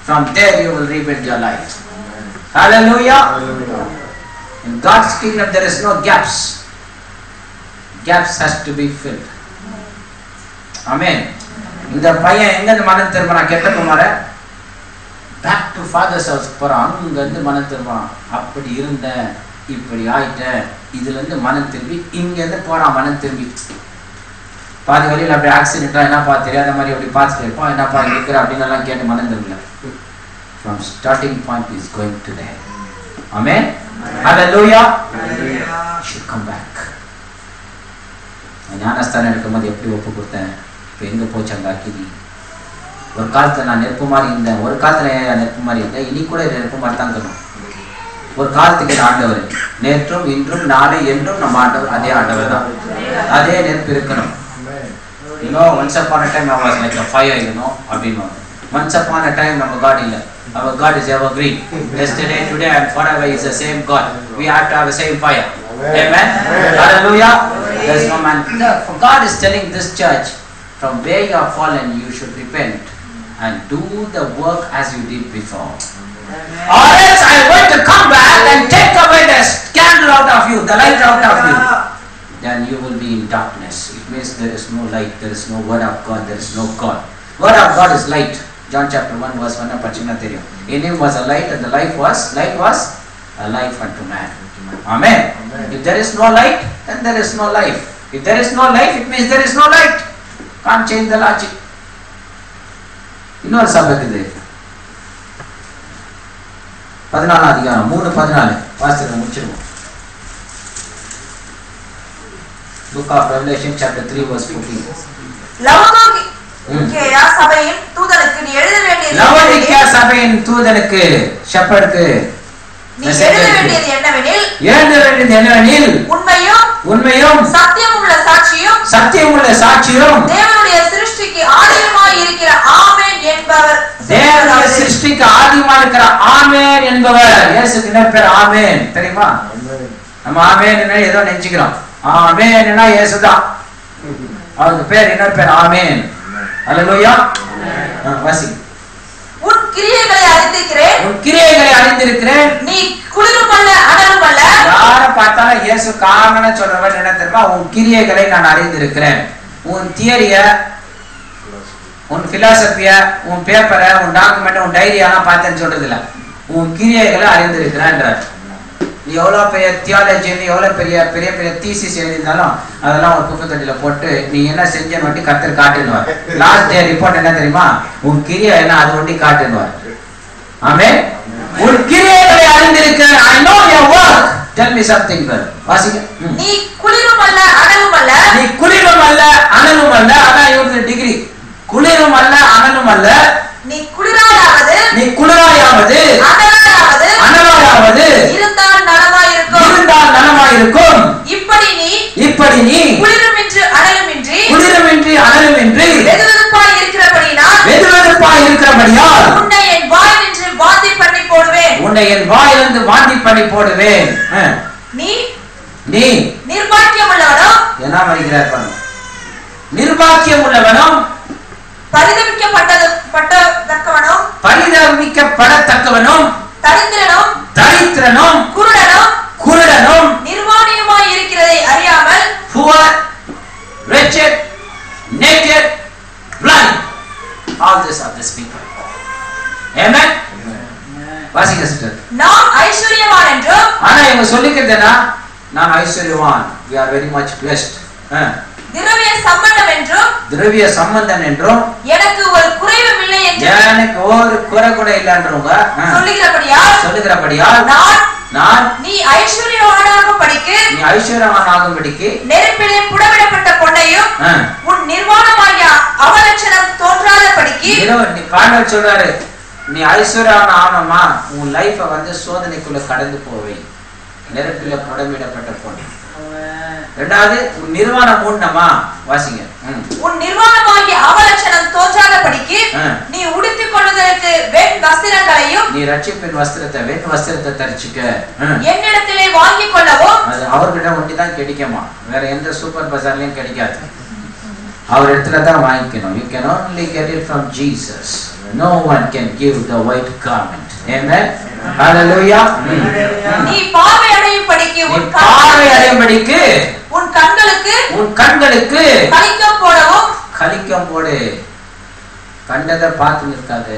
from there you will rebuild your life. Hallelujah. In God's kingdom there is no gaps. Gaps has to be filled. Amen. இந்த பையன் எங்க இருந்து மனம் திரும்புறான்? கெட்ட குமார பேக் டு ஃபாதர்ஸ் ஹவுஸ் போறான். அங்க இருந்து மனம் திரும்புறான். அப்படி இருந்தேன், இப்படி ஆயிட்டேன், இதுல இருந்து மனம் திரும்பி இங்க இருந்து போறான். மனம் திரும்பி பாதி வழியில் அப்படி ஆக்சிடென்ட்டா என்னப்பா தெரியாத மாதிரி அப்படி பார்த்துட்டு இருப்போம், என்னப்பா இருக்கிற அப்படின்னு எல்லாம் கேட்டு மனம் திரும்பல. From starting point is going to there. Amen. Hallelujah. Should come back. ஞானஸ்தானம் எடுக்கும்போது எப்படி ஒப்பு கொடுத்தேன், இப்போ எங்க போச்சு அங்க அக்கினி. ஒரு காலத்துல நான் நெருப்பு மாதிரி இருந்தேன், ஒரு காலத்துல நெருப்பு மாதிரி இருந்தேன், இனி கூட நெருப்பு மாதிரி தான் இருக்கணும். ஒரு காலத்துக்கு ஆண்டவர் நேற்றும் இன்றும் நாளை என்றும் நம்ம ஆண்டவர் அதே ஆண்டவர் தான், அதே நெருப்பு இருக்கணும். You know, once upon a time I was like a fire, you know, அப்படின்னு. Once upon a time நம்ம God இல்ல. Our God is evergreen. Yesterday, today and forever is the same God. We have to have the same fire. Amen. Hallelujah. There's no man. God is telling this church, from where you are fallen, you should repent and do the work as you did before. Or else I am going to come back and take away the candle out of you, the light out of you. Then you will be in darkness. It means there is no light, there is no word of God, there is no God. Word of God is light. John chapter 1 verse 1 படிச்சீங்கன்னா தெரியும். In him was a light and the light was a life unto man. Amen. If there is no light, then there is no life. If there is no life, it means there is no light. Can't change the logic. இன்னொரு சபைக்கு இது 14 அதிகாரம் 3:14 வாசித்து முடிச்சிருவோம். Book of Revelation chapter 3 verse 14. Laodicea சபையின் தூதனுக்கு நீ எழுத வேண்டியது, லவோதிக்கேயா சபையின் தூதனுக்கு ஷெப்பர்டுக்கு நீ எழுத வேண்டியது என்னவெனில் உண்மையும் சத்தியமுள்ள சாட்சியும் தேவனுடைய சிருஷ்டிக்கு ஆதியமாய் இருக்கிற ஆமென் என்பவர், தேவனுடைய சிருஷ்டிக்கு ஆதியமாய் இருக்கிற ஆமென் என்பவர். இயேசுக்கு என்ன பேர்? ஆமென். தெரியுமா? நம்ம ஆமென் என்ன ஏதோ நினைச்சுக்கிறோம். ஆமென் இயேசுதான், அவருக்கு பேர் என்ன பேர்? ஆமென். ஹல்லேலூயா. வாசி. உன் கிரியைகளை அறிந்திருக்கிறேன், நீ குளிரும் அல்ல அனலும் அல்ல. யார பார்த்தாலும் இயேசு காரணம்னு சொல்றவன் என்ன தெரியுமா? உன் கிரியைகளை நான் அறிந்திருக்கிறேன். உன் தியரிய, உன் பிலாசபிய, உன் பேப்பரை, உன் டாக்குமெண்ட், உன் டைரியெல்லாம் பார்த்தேன்னு சொல்றது இல்ல, உன் கிரியைகளை அறிந்திருக்கிறேன்றார். நீ எவ்வளவு பெரிய தியாலஜி, எவ்வளவு பெரிய பெரிய பெரிய தீசிஸ் எழுதினாலும் அதெல்லாம் ஒரு குப்பை தொட்டியில போட்டு நீ என்ன செஞ்சன்னு வண்டி கத்தர் காட்டுன்னுவார். லாஸ்ட் டே ரிப்போர்ட் என்ன தெரியுமா? உன் கிரியை என்ன அது வண்டி காட்டுன்னுவார். ஆமென். உன் கிரியைகளை அறிந்திருக்கிறேன். I know your work. Tell me something, brother. வாசிங்க. நீ குளிரும் அல்ல அனலும் அல்ல. நீ குளிரும் அல்ல அனலும் அல்ல. அதான் இவருக்கு டிகிரி. குளிரும் அல்ல அனலும் அல்ல. நீ குளிராயாவது அனலாயாவது இருந்தால் நலமாயிருக்கும். இப்படி நீ குளிருமின்றி அனலுமின்றி வெதுவெதுப்பாய் இருக்கிறபடியால் உன்னை என் வாயிலிருந்து வாந்தி பண்ணி போடுவேன். நீ நிர்பாக்கியம் உள்ளவனும் என்ன மறிக்கிறார் பாருங்க. நிர்பாக்கியம் உள்ளவனும் பரிதபிக்கப்படத்தக்கவனும் தரித்திரனும் குருடனும் நிர்வாணியுமாய் இருக்கிறதை அறியாமல் poor, wretched, naked, blind, all these are these people. Amen. வாசிங்க சிஸ்டர். நாம் ஐஸ்வரியவான் என்றும், ஆனா இவங்க சொல்லிக்கிறதுனா நான் ஐஸ்வரியவான், we are very much blessed. திரவிய சம்பந்தம் என்றும் எனக்கு ஒரு குறைவும் இல்லை என்று எனக்கு ஒரு குறை கூட இல்லன்றவங்க சொல்லுகிறபடியால் நான் நீ ஐஸ்வரியவானாகும்படிக்கு நெருப்பிலே புடமிடப்பட்ட பொன்னையும் உன் நிர்வாணமாகிய அவலட்சணம் தோன்றாதபடிக்கு பாண்டவர் சொல்றாரு, நீ ஐஸ்வர்யவான் ஆகணுமா உன் லைஃபை வந்து சோதனைக்குள்ள கடந்து போவை. நெருப்பில புடமிடப்பட்ட பொண்ணு. இரண்டாவது உன் நிர்வாணம் மூடணுமா? வாசிங்க. உன் நிர்வாணமாகிய அவலட்சணம் தோன்றாதபடிக்கு நீ உடுத்திக் கொள்வதற்கு வெண் வஸ்திரங்களையும், நீ ரட்சிப்பின் வஸ்திரத்தை வெண் வஸ்திரத்தை தரிச்சுக்க என்னிடத்திலே வாங்கிக் கொள்ளவும். அது அவர்கிட்ட ஒண்டிதான் கிடைக்குமா, வேற எந்த சூப்பர் பஜார்லயும் கிடைக்காது. அவர் இடத்துல தான் வாங்கிக்கணும். You can only get it from Jesus. No one can give the white garment. Amen. Hallelujah. நீ பார்வை அடையும்படிக்கு உன் கண்களுக்கு கலிக்கம் போடு. கண்டதை பார்த்து நிற்காது,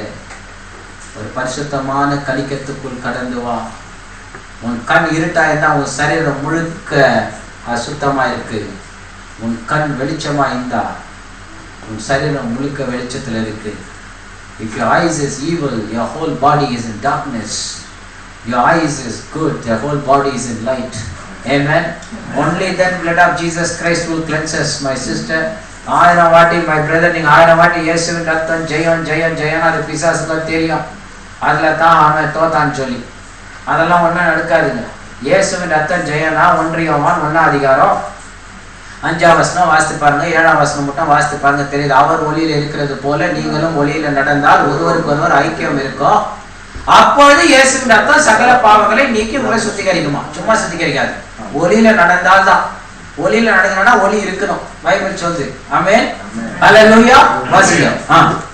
ஒரு பரிசுத்தமான கலிக்கத்துக்குள் கடந்து வா. உன் கண் இருட்டா இருந்தா உன் சரீரம் முழுக்க அசுத்தமா இருக்கு. உன் கண் வெளிச்சமா இருந்தா உன் சரீரம் முழுக்க வெளிச்சத்துல இருக்கு. If your eyes is evil, your whole body is in darkness. Your eyes is good, your whole body is in light. Amen. Only then blood of Jesus Christ will cleanse us, my sister. ஆயிரம் வாட்டி my brother, நீங்க ஆயிரம் வாட்டி இயேசுவின் ரத்தம் ஜெயம் ஜெயம் ஜெயம் அது பிசாசுக்கு தெரியும். அதுல தான் அவன் தோத்தான்னு சொல்லி அதெல்லாம் ஒன்றும் நடக்காதுங்க. இயேசுவின் ரத்தம் ஜெயம்னா 1 யோவான் 1 அதிகாரம் 5ஆம் வசனம் வாசித்து பாருங்க, 7ஆம் வசனம் மட்டும் வாசித்து பாருங்க, தெரியுது. அவர் ஒளியில இருக்கிறது போல நீங்களும் ஒளியில நடந்தால் ஒருவருக்கு ஒருவர் ஐக்கியம் இருக்கும். அப்பொழுது இயேசுவின் ரத்தம் சகல பாவங்களை நீக்கி உங்களை சுத்திகரிக்குமா. சும்மா சுத்திகரிக்காது, ஒளியில நடந்தால் தான். ஒளியில நடந்தா ஒளி இருக்கணும், பைபிள் சொல்லுது. ஆமென். ஹல்லேலூயா. வாசிங்க.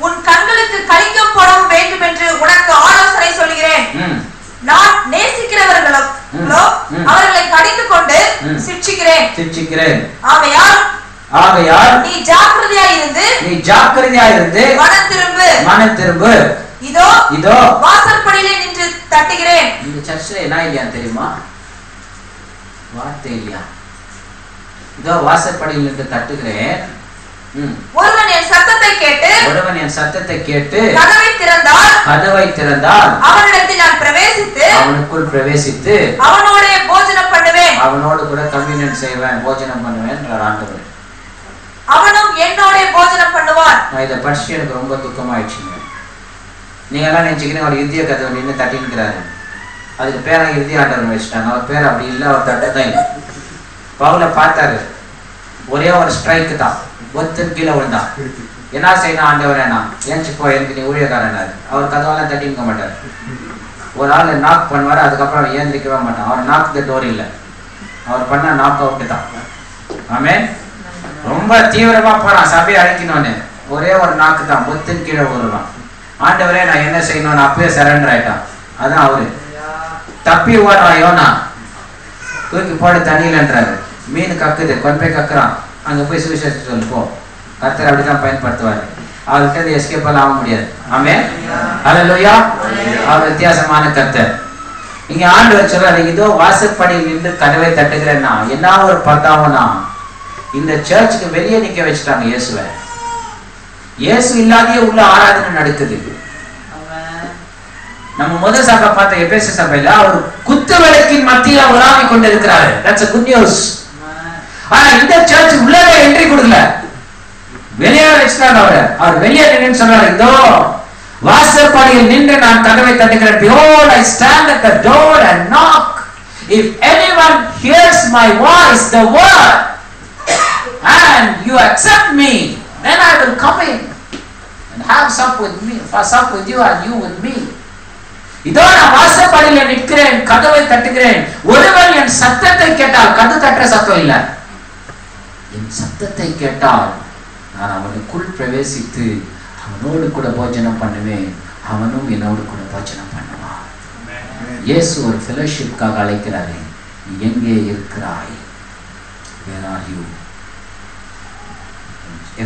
உன் கண்களுக்கு கலிங்கம் போடவும் வேண்டும் என்று உனக்கு ஆலோசனை சொல்கிறேன். நான் நேசிக்கிறவர்களோ அவர்களை கடிந்து கொண்டு சிட்சிக்கிறேன். ஆகையால் நீ ஜாக்கிரதையாய் இருந்து மனம் திரும்பு. இதோ வாசற்படியிலே நின்று தட்டுகிறேன். இந்த சர்ச்சில் என்ன இல்லையா தெரியுமா? வார்த்தை இல்லையா? இதோ வாசற்படியில் நின்று தட்டுகிறேன். ஒருவன் என் சத்தத்தை கேட்டு கதவை திறந்தால் அவனுக்குள் பிரவேசித்து அவனோடு கூட கம்யூனியன் செய்வேன், போஜனம் பண்ணுவேன் ஆண்டவர். அவனும் என்னோட போஜனம் பண்ணுவான். நான் இதை படிச்சு எனக்கு ரொம்ப துக்கமாயிடுச்சுங்க. நீங்க எல்லாம் நினைச்சுக்கிறீங்க அவர் இறுதிய கதவை நின்று தட்டின்னுக்கிறாரு, அதுக்கு பேரை இறுதி ஆண்டவர் வச்சுட்டாங்க. அவர் பேர் அப்படி இல்லை, அவர் தட்டதான் இல்லை. பவுல பார்த்தாரு, ஒரே ஒரு ஸ்ட்ரைக்கு தான், ஒருத்தன் கீழே விழுந்தான். என்ன செய்யணும் ஆண்டவர், என்ன ஏன்ச்சு போ, எனக்கு நீ ஊழியக்காரன். அவர் கதவெல்லாம் தட்டிக்க மாட்டார். ஒரு ஆள் நாக் பண்ணுவார், அதுக்கப்புறம் ஏந்திரிக்கவே மாட்டான். அவர் நாக் த டோர் இல்லை, அவர் பண்ண நாக் அவுட்டு தான். ஆமென். ரொம்ப தீவிரமா போறான் சபையை அழைக்கணும்னு, ஒரே ஒரு நாக்கு தான், ஒருத்தன் கீழே விழுவான். ஆண்டவரே நான் என்ன செய்யணும்னு அப்பயே சரண்டர் ஆயிட்டான். அதான் அவரு தப்பி ஓடுறான். யோனா தூக்கி போட்டு தண்ணியிலன்றாரு, மீன் கக்குது, கொண்டு போய் கக்குறான், அங்க போய் சுவிசேஷத்தை சொல்லு போ. கர்த்தர் அப்படிதான் பயன்படுத்துவாரு. அவர்கிட்ட எஸ்கேப் எல்லாம் ஆக முடியாது. ஆமென். ஹல்லேலூயா. அவர் வித்தியாசமான கர்த்தர். இங்க ஆண்டவர் சொல்றாரு, இதோ வாசற்படியில் நின்று கதவை தட்டுகிறேன்னா என்ன ஒரு பத்தாவனா, இந்த சர்ச்சுக்கு வெளியே நிக்க வச்சுட்டாங்க இயேசுவை. இயேசு இல்லாதே உள்ள ஆராதனை நடக்குது. நம்ம முதல் சபை பார்த்த எபேசு சபையில அவர் குத்து விளக்கின் மத்தியில் உலாவி கொண்டிருக்கிறாரு. That's a good news. ஆனா இந்த சர்ச் உள்ளவே என்ட்ரி கொடுக்கல, வெளியே வச்சுட்டாங்க. அவர் வெளியே நின்று சொல்றாரு, இதோ வாசற்படியில் நின்று நான் கதவை தட்டுகிறேன். Behold, I stand at the door and knock. If anyone hears my voice, the word, and you accept me, then I will come in and have sup with you and you with me. இதோ நான் வாசற்படியில் நிற்கிறேன், கதவை தட்டுகிறேன். ஒருவன் என் சத்தத்தை கேட்டால், கதவு தட்டுற சத்தம் இல்ல, என் சத்தத்தை கேட்டால் நான் அவனுக்குள் பிரவேசித்து அவனோடு கூட போஜனம் பண்ணுவேன், அவனும் என்னோடு கூட போஜனம் பண்ணுவான். இயேசு ஒரு ஃபெலோஷிப்காக அழைக்கிறாரு. எங்கே இருக்கிறாய்? Where are you?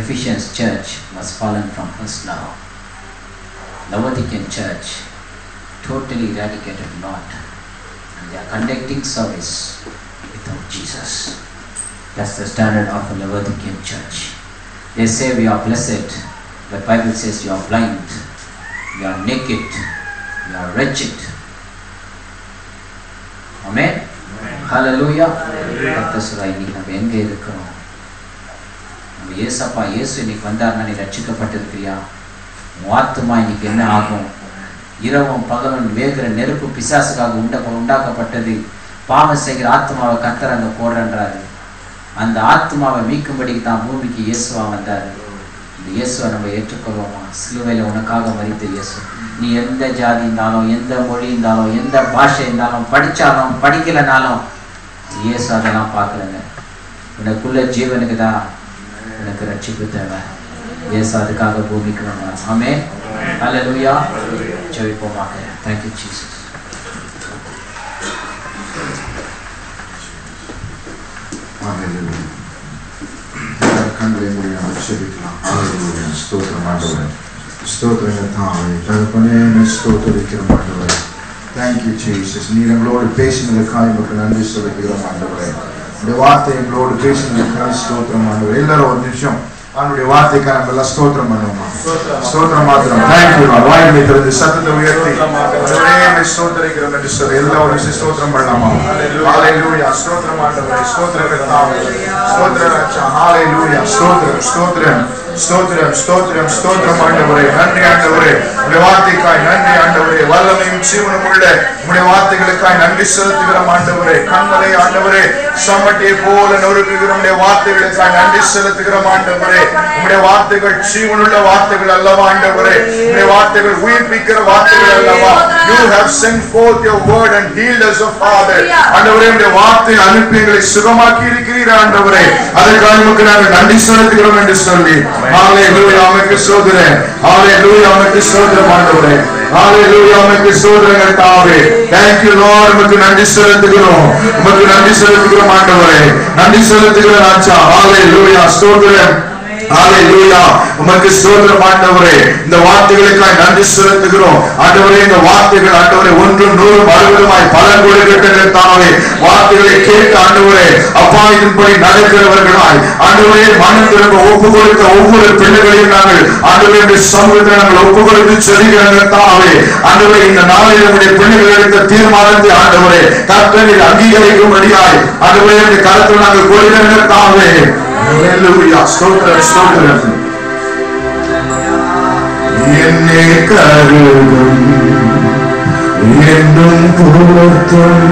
Ephesians church was fallen from us now. Laodicean church totally eradicated not, and they are conducting service without Jesus. That's the standard of the Laodicean church. They say we are blessed, but Bible says you are blind, you are naked, you are wretched. Amen. Hallelujah. கர்த்தர் இன்னைக்கு நம்ம எங்க இருக்கிறோம்? நம்ம ஏசப்பா இயேசு இன்னைக்கு வந்தார்னா நீ ரட்சிக்கப்பட்டிருக்கிறியா? உன் ஆத்துமா இன்னைக்கு என்ன ஆகும்? இரவும் பகலும் வேகிற நெருப்பு பிசாசுக்காக உண்டாக்கப்பட்டது. பாவம் செய்கிற ஆத்மாவை கர்த்தர் அங்க போடுறாரு. அந்த ஆத்மாவை மீட்கும்படிக்கு தான் பூமிக்கு இயேசுவா வந்தாரு. இந்த இயேசுவை நம்ம ஏற்றுக்கொள்வோமா? சிலுவையில உனக்காக மரித்த இயேசு. நீ எந்த ஜாதி இருந்தாலும், எந்த மொழி இருந்தாலும், எந்த பாஷை இருந்தாலும், படிச்சாலும் படிக்கலனாலும் இயேசு அதெல்லாம் பார்க்கலங்க. உனக்குள்ள ஜீவனுக்கு தான் உனக்கு ரட்சிப்பு தேவை. இயேசு அதுக்காக பூமிக்கு வந்தார். ஆமென். ஹல்லேலூயா. ஜெபிப்போமாக. Thank you Jesus. ஸ்தோத்திரம் ஆண்டவரே, ஸ்தோத்திரம் தாவே தகப்பனே, ஸ்தோத்திரிக்கிறோம் ஆண்டவரே. Thank you, Jesus. நீர் எங்களோடு பேசினதுக்காக எங்களுக்கு நன்றி சொல்லுகிறோம் ஆண்டவரே. இந்த வார்த்தை எங்களோடு பேசினதுக்காக ஸ்தோத்திரம் ஆண்டவரே. எல்லாரும் ஒரு நிமிஷம் அவனுடைய வார்த்தைக்காக நம்ம எல்லாம் ஸ்தோத்திரம் பண்ணுவோமா? ஸ்தோத்திரம் மாத்திரம். Thank you Lord. வாய்மை திறந்து சத்தத்தை உயர்த்தி ஆண்டவரே ஸ்தோத்திரிக்கிறோம் என்று சொல்லி எல்லாரும் ஸ்தோத்திரம் பண்ணலாமா? ஹalleluya. ஸ்தோத்திரம் ஆண்டவரே. ஸ்தோத்திரம் கர்த்தாவே. ஸ்தோத்திரம் ராஜா. ஹalleluya. ஸ்தோத்திரம் ஸ்தோத்திரம் ஸ்தோத்திரம் ஸ்தோத்திரம் ஸ்தோத்திரம் ஆண்டவரே. நன்றி ஆண்டவரே. உம்முடைய வார்த்தைக்காய் நன்றி ஆண்டவரே. வல்லமையும் ஜீவனும் உள்ள உம்முடைய வார்த்தைகளுக்காய் நன்றி செலுத்துகிறோம் ஆண்டவரே. கண்மலை ஆண்டவரே சம்மட்டியை போல நொறுக்குகிற உம்முடைய வார்த்தைகளுக்காய் நன்றி செலுத்துகிறோம் ஆண்டவரே. உம்முடைய வார்த்தைகள் ஜீவனுள்ள வார்த்தைகள் அல்லவா ஆண்டவரே. உம்முடைய வார்த்தைகள் உயிர்ப்பிக்கிற வார்த்தைகள் அல்லவா. You have sent forth your word and healed us, O Father. ஆண்டவரே உம்முடைய வார்த்தை அனுப்பி எங்களை சுகமாக்கி இருக்கிறீர் ஆண்டவரே. அதற்காக உமக்கு நாங்கள் நன்றி செலுத்துகிறோம் என்று சொல்லி ஹalleluya. உமக்கு ஸ்தோத்திரம். ஹalleluya. உமக்கு ஸ்தோத்திரம் ஆண்டவரே. ஹalleluya. உமக்கு ஸ்தோத்திரம் கர்த்தாவே. Thank you Lord. உமக்கு நன்றி செலுத்துகிறோம். உமக்கு நன்றி செலுத்துகிறோம் ஆண்டவரே. நன்றி செலுத்துகிறோம் ராஜா. ஹalleluya. ஸ்தோத்திரம். ஹalleluya. உமக்கு ஸ்தோத்திரம் ஆண்டவரே. இந்த வார்த்தைகளுக்காக நன்றி செலுத்துகிறோம் ஆண்டவரே. இந்த வார்த்தைகள் ஆண்டவரே 100 100 அறுபதுமாய் பலன் கொடுக்கட்டும் கர்த்தாவே. வார்த்தைகளை கேட்டு ஆண்டவரே அப்பா இதன்படி நடக்கிறவர்களாய் ஆண்டவரே மனம் திரும்ப ஒப்பு கொடுத்த ஒவ்வொரு பிள்ளைகளையும் நாங்கள் ஆண்டவரே சமூகத்தில் நாங்கள் ஒப்பு கொடுத்து சொல்லுகிற கர்த்தாவே. ஆண்டவரே இந்த நாளில் நம்முடைய பிள்ளைகள் எடுத்த தீர்மானத்தை ஆண்டவரே கர்த்தரில் அங்கீகரிக்கும்படியாய் ஆண்டவரே இந்த கருத்தில் நாங்கள் கொடுக்கிற கர்த்தாவே. ஹalleluya. ஸ்தோத்திரம் ஸ்தோத்திரம். என்னை கருதும் என்னும் பொருத்தம்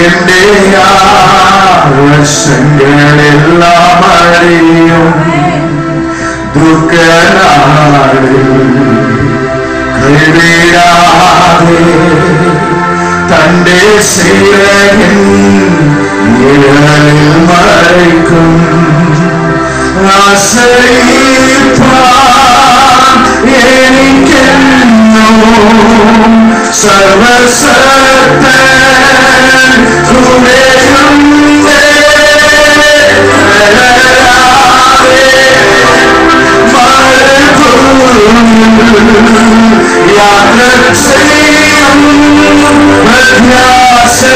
என்னுடைய வருஷங்கள் எல்லாம் அறியும் துக்க நாளில் கைவிடாதே தண்டே செய்யன் நிழலில் மறைக்கும் ஆசைப்பான் எனக்கென்னும் சர்வசக்தன் துணையும் யாத்திரை செய்யும் பிரத்யாசையோரே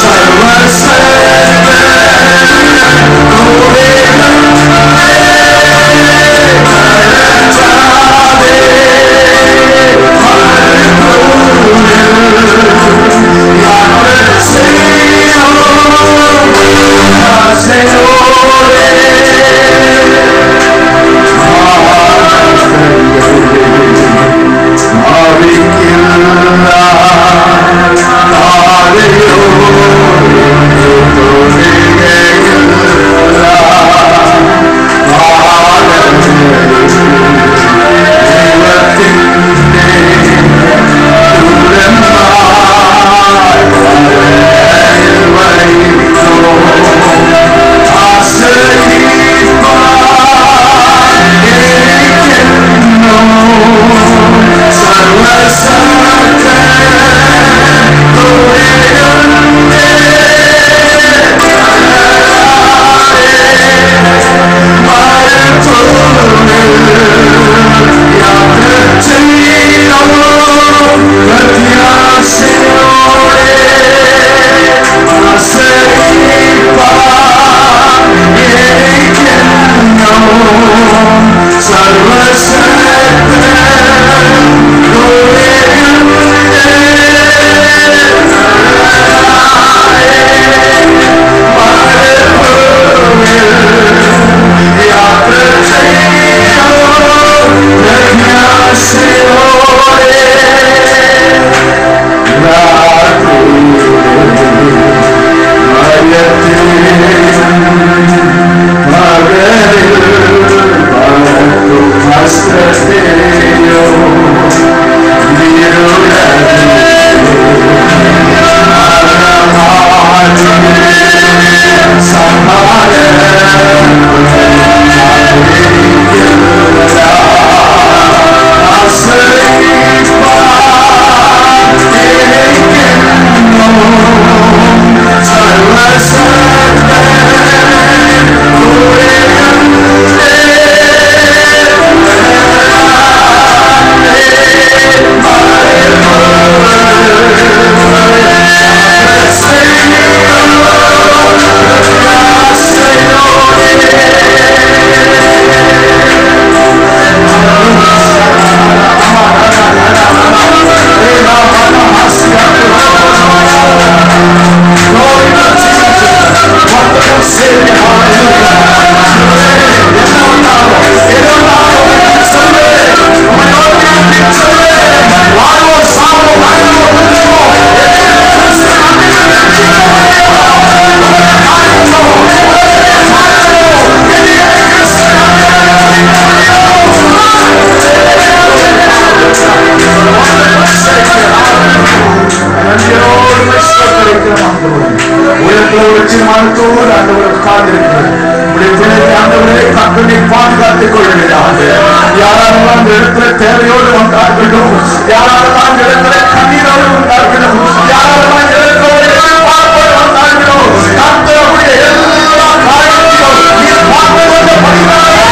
சர்வசக்தன் யாரெல்லாம் அந்த இடத்துல தேவையோடு வந்தார்களோ, யாரெல்லாம் அந்த இடத்துல கண்ணீரோடு வந்தார்களோ, யாரெல்லாம் இந்த இடத்துல எதிர்பார்ப்போடு வந்தார்களோ, கர்த்தருடைய எல்லா காரியத்தையும் நீர் பார்த்து கொண்ட படினாலே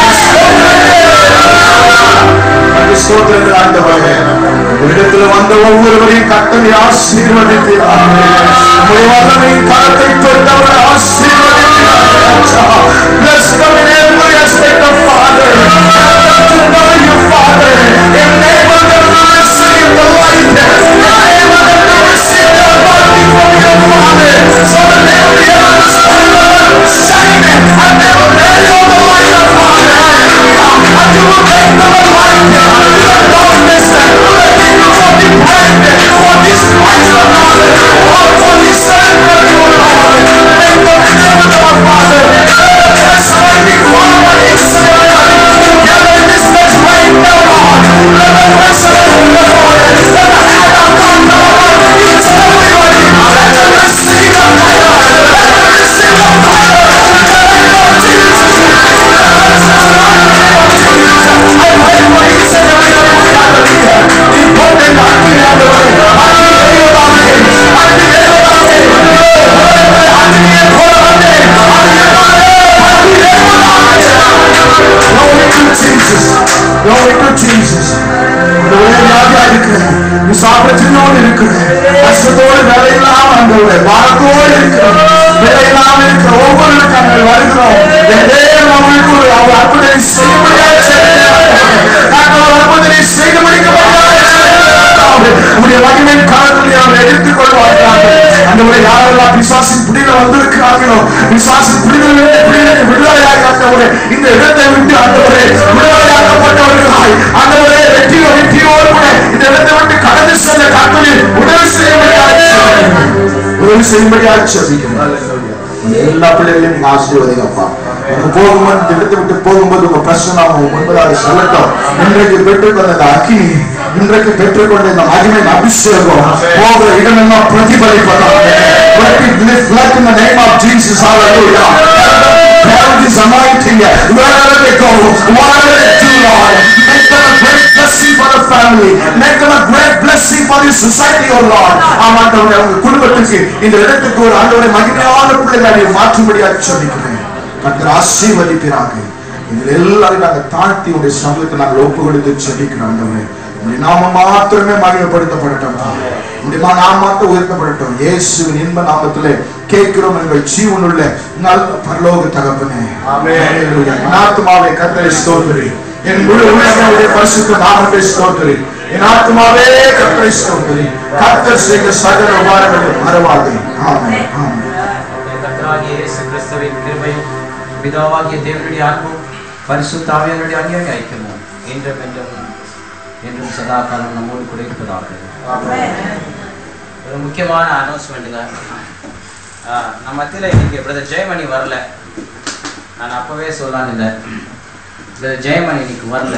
ஸ்தோத்திரங்கள் ஆண்டவரே. இடத்துல வந்த ஒவ்வொருவரையும் கர்த்தரை ஆசீர்வதிக்கிறார். வல்லமையின் கரத்தை தொட்டவர் ஆசீர்வதிக்கிறார். Bless them in every aspect of Father. To know you, Father. Enable them to receive the light. Enable them to receive the anointing from your Father. So that they will be able to shine and they will measure the light of Father. And you will make them a light. Darkness and the people of the brand for this Christ of God. Or for this servant of your Lord. Make them enabled of our Father. That's why we call on you, together in this place right now, Lord. Let the presence of the Lord, let the hand of God come upon each and everybody. Let them receive the fire. Let them receive the fire. I pray for each and every one who gathered here. Important Glory to Jesus. சாப்பிடத்தோடு இருக்கிற கஷ்டத்தோடு வேலையில்லாம அந்த வாரத்தோடு இருக்கிற வேலையில்லாம இருக்கிற ஒவ்வொருவருக்கு நாங்கள் வருகிறோம். அவங்களுக்கு ஒரு அற்புதத்தை செய்ய முடியாது. நாங்கள் அற்புதத்தை செய்து முடிக்க நம்முடைய மகிமையின் காலத்தில் அவர்கள் எடுத்துக் கொள்வார்கள். அந்த முறை யாரெல்லாம் பிசாசின் பிடியில வந்திருக்கிறார்களோ, பிசாசின் பிடியில விடுதலையாக்கப்பட்டவர்கள் இந்த இடத்தை விட்டு ஆண்டவரே விடுதலையாக்கப்பட்டவர்களாய் ஆண்டவரே வெற்றியோடு கூட இந்த இடத்தை விட்டு கடந்து செல்ல கர்த்தர் உதவி செய்யும்படியாக ஜெபிக்கிறேன். எல்லா பிள்ளைகளையும் நீங்க ஆசீர்வதிங்கப்பா. போகும்போது இந்த இடத்தை விட்டு போகும்போது உங்க பிரச்சனை முன்பதாக சொல்லட்டும். இன்றைக்கு பெற்றுக்கொண்ட இந்த அக்கினி, இன்றைக்கு பெற்றுக்கொண்ட இந்த மகிமையின் அபிஷேகம் போகிற இடமெல்லாம் பிரதிபலிப்பதாக. Let in the name of Jesus, hallelujah. This anointing, wherever they go, whatever they do, Lord, make them a great blessing for the family. Make them a great blessing for the society, oh Lord. ஆமாண்டவரே, உங்க குடும்பத்துக்கு இந்த இடத்துக்கு ஒரு ஆண்டவரே மகிமையான பிள்ளைகளை மாற்றும்படியாக ஜெபிக்கிறேன். கர்த்தர் ஆசீர்வதிப்பீராக. இதில் எல்லாரும் நாங்கள் தாழ்த்தி உடைய சமூகத்தை நாங்கள் ஒப்பு கொடுத்து ஜெபிக்கிறோம். ஆண்டவரே, உடைய நாமம் மாத்திரமே மகிமைப்படுத்தப்படட்டும். உடைய நாமம் மாத்திரம் உயர்த்தப்படட்டும். இயேசுவின் இன்ப நாமத்திலே கேட்கிறோம் எங்கள் ஜீவனுள்ள நல்ல பரலோக தகப்பனே. ஆமென். என் ஆத்துமாவே கர்த்தரை ஸ்தோத்திரி. என் முழு உள்ளமே பரிசுத்த நாமத்தை ஸ்தோத்திரி. என் ஆத்துமாவே கர்த்தரை ஸ்தோத்திரி. கர்த்தர் செய்த சகல உபகாரங்களை மறவாதே. ஆமென். ஆமென். கர்த்தராகிய இயேசு கிறிஸ்துவின் கிருபையும் பிதாவாகிய தேவனுடைய அன்பும் பரிசுத்த ஆவியானவருடைய அந்யோன்ய ஐக்கியமும் என்றும் சதா காலம் நம்மோடு கூட இருப்பதாக. ஒரு முக்கியமான அனௌன்ஸ்மெண்ட்டுங்க. நம்ம மத்தியில் இன்னைக்கு பிரதர் ஜெயமணி வரல. நான் அப்போவே சொல்லலான்னு இருந்தேன். பிரதர் ஜெயமணி இன்னைக்கு வரல.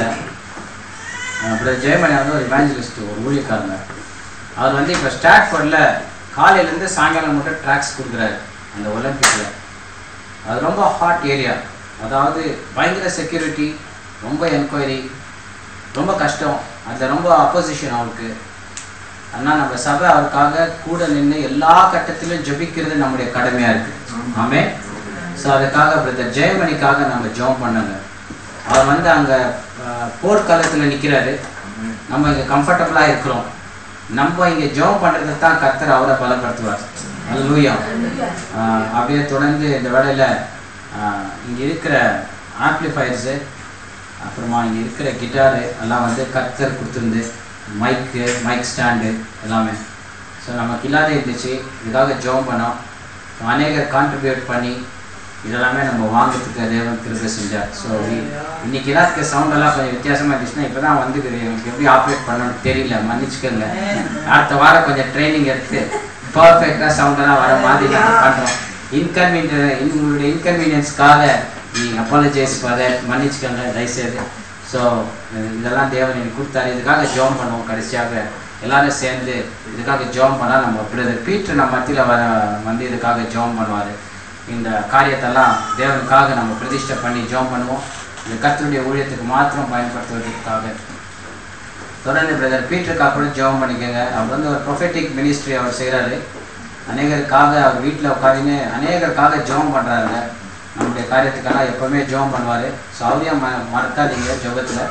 பிரதர் ஜெயமணி வந்து ஒரு இவாஞ்சலிஸ்ட், ஒரு ஊழியக்காரங்க. அவர் வந்து இப்போ ஸ்டாட்ஃபோர்டில் காலையிலேருந்து சாயங்காலம் மட்டும் ட்ராக்ஸ் கொடுக்குறாரு அந்த ஒலிம்பிக்கில். அது ரொம்ப ஹாட் ஏரியா. அதாவது பயங்கர செக்யூரிட்டி, ரொம்ப என்கொயரி, ரொம்ப கஷ்டம். அதில் ரொம்ப அப்போசிஷன் அவருக்கு. ஆனால் நம்ம சபை அவருக்காக கூட நின்று எல்லா கட்டத்திலும் ஜெபிக்கிறது நம்முடைய கடமையாக இருக்குது. ஆமே. ஸோ அதுக்காக பிரதர் ஜெயமணிக்காக நம்ம ஜெபம் பண்ணங்க. அவர் வந்து அங்கே போர்க்காலத்தில் நிற்கிறாரு. நம்ம இங்கே கம்ஃபர்டபுளாக இருக்கிறோம். நம்ம இங்கே ஜெபம் பண்ணுறது தான் கர்த்தர் அவரை பலப்படுத்துவார். அல்லேலூயா. அப்படியே தொடர்ந்து இந்த வேளையில் இங்கே இருக்கிற ஆம்ப்ளிஃபயர்ஸு, அப்புறமா இங்கே இருக்கிற கிட்டாரு எல்லாம் வந்து கர்த்தர் கொடுத்துருந்து, மைக் ஸ்டாண்டு எல்லாமே. ஸோ நமக்கு இல்லாத இருந்துச்சு. இதுக்காக ஜெபம் பண்ணோம். அநேகர் கான்ட்ரிபியூட் பண்ணி இதெல்லாமே நம்ம வாங்கிறதுக்கு தேவன் கிருபை செஞ்சார். ஸோ இன்னைக்கு எல்லாத்துக்கு சவுண்டெல்லாம் கொஞ்சம் வித்தியாசமாக இருந்துச்சுன்னா இப்போ தான் வந்து எனக்கு எப்படி ஆப்ரேட் பண்ணணும்னு தெரியல, மன்னிச்சுக்கோங்க. அடுத்த வாரம் கொஞ்சம் ட்ரைனிங் எடுத்து பர்ஃபெக்டாக சவுண்டெல்லாம் வர மாதிரி நாங்கள் பண்ணுறோம். உங்களுடைய இன்கன்வீனியன்ஸ்க்காக நீங்கள் அப்பாலஜைஸ் ஃபாதர், மன்னிச்சுக்கோங்க தயவுசெய்து. ஸோ இதெல்லாம் தேவன் எனக்கு கொடுத்தாரு. இதுக்காக ஜெபம் பண்ணுவோம். கடைசியாக எல்லாரும் சேர்ந்து இதுக்காக ஜெபம் பண்ணால் நம்ம பிரதர் பீட்டர் நம்ம மத்தியில் வந்து இதுக்காக ஜெபம் பண்ணுவார். இந்த காரியத்தெல்லாம் தேவனுக்காக நம்ம பிரதிஷ்டை பண்ணி ஜெபம் பண்ணுவோம். இந்த கர்த்தருடைய ஊழியத்துக்கு மாத்திரம் பயன்படுத்துவதற்காக. தொடர்ந்து பிரதர் பீட்டருக்காக கூட ஜெபம் பண்ணிக்கோங்க. அவர் வந்து ஒரு ப்ரொஃபெட்டிக் மினிஸ்ட்ரி அவர் செய்கிறாரு. அநேகருக்காக அவர் வீட்டில் உட்காந்துன்னு அநேகருக்காக ஜெபம் பண்ணுறாங்க. நம்முடைய காரியத்துக்கெல்லாம் எப்போவுமே ஜெபம் பண்ணுவார். ஸோ அவரையும் மறக்காதீங்க ஜெபத்தில்.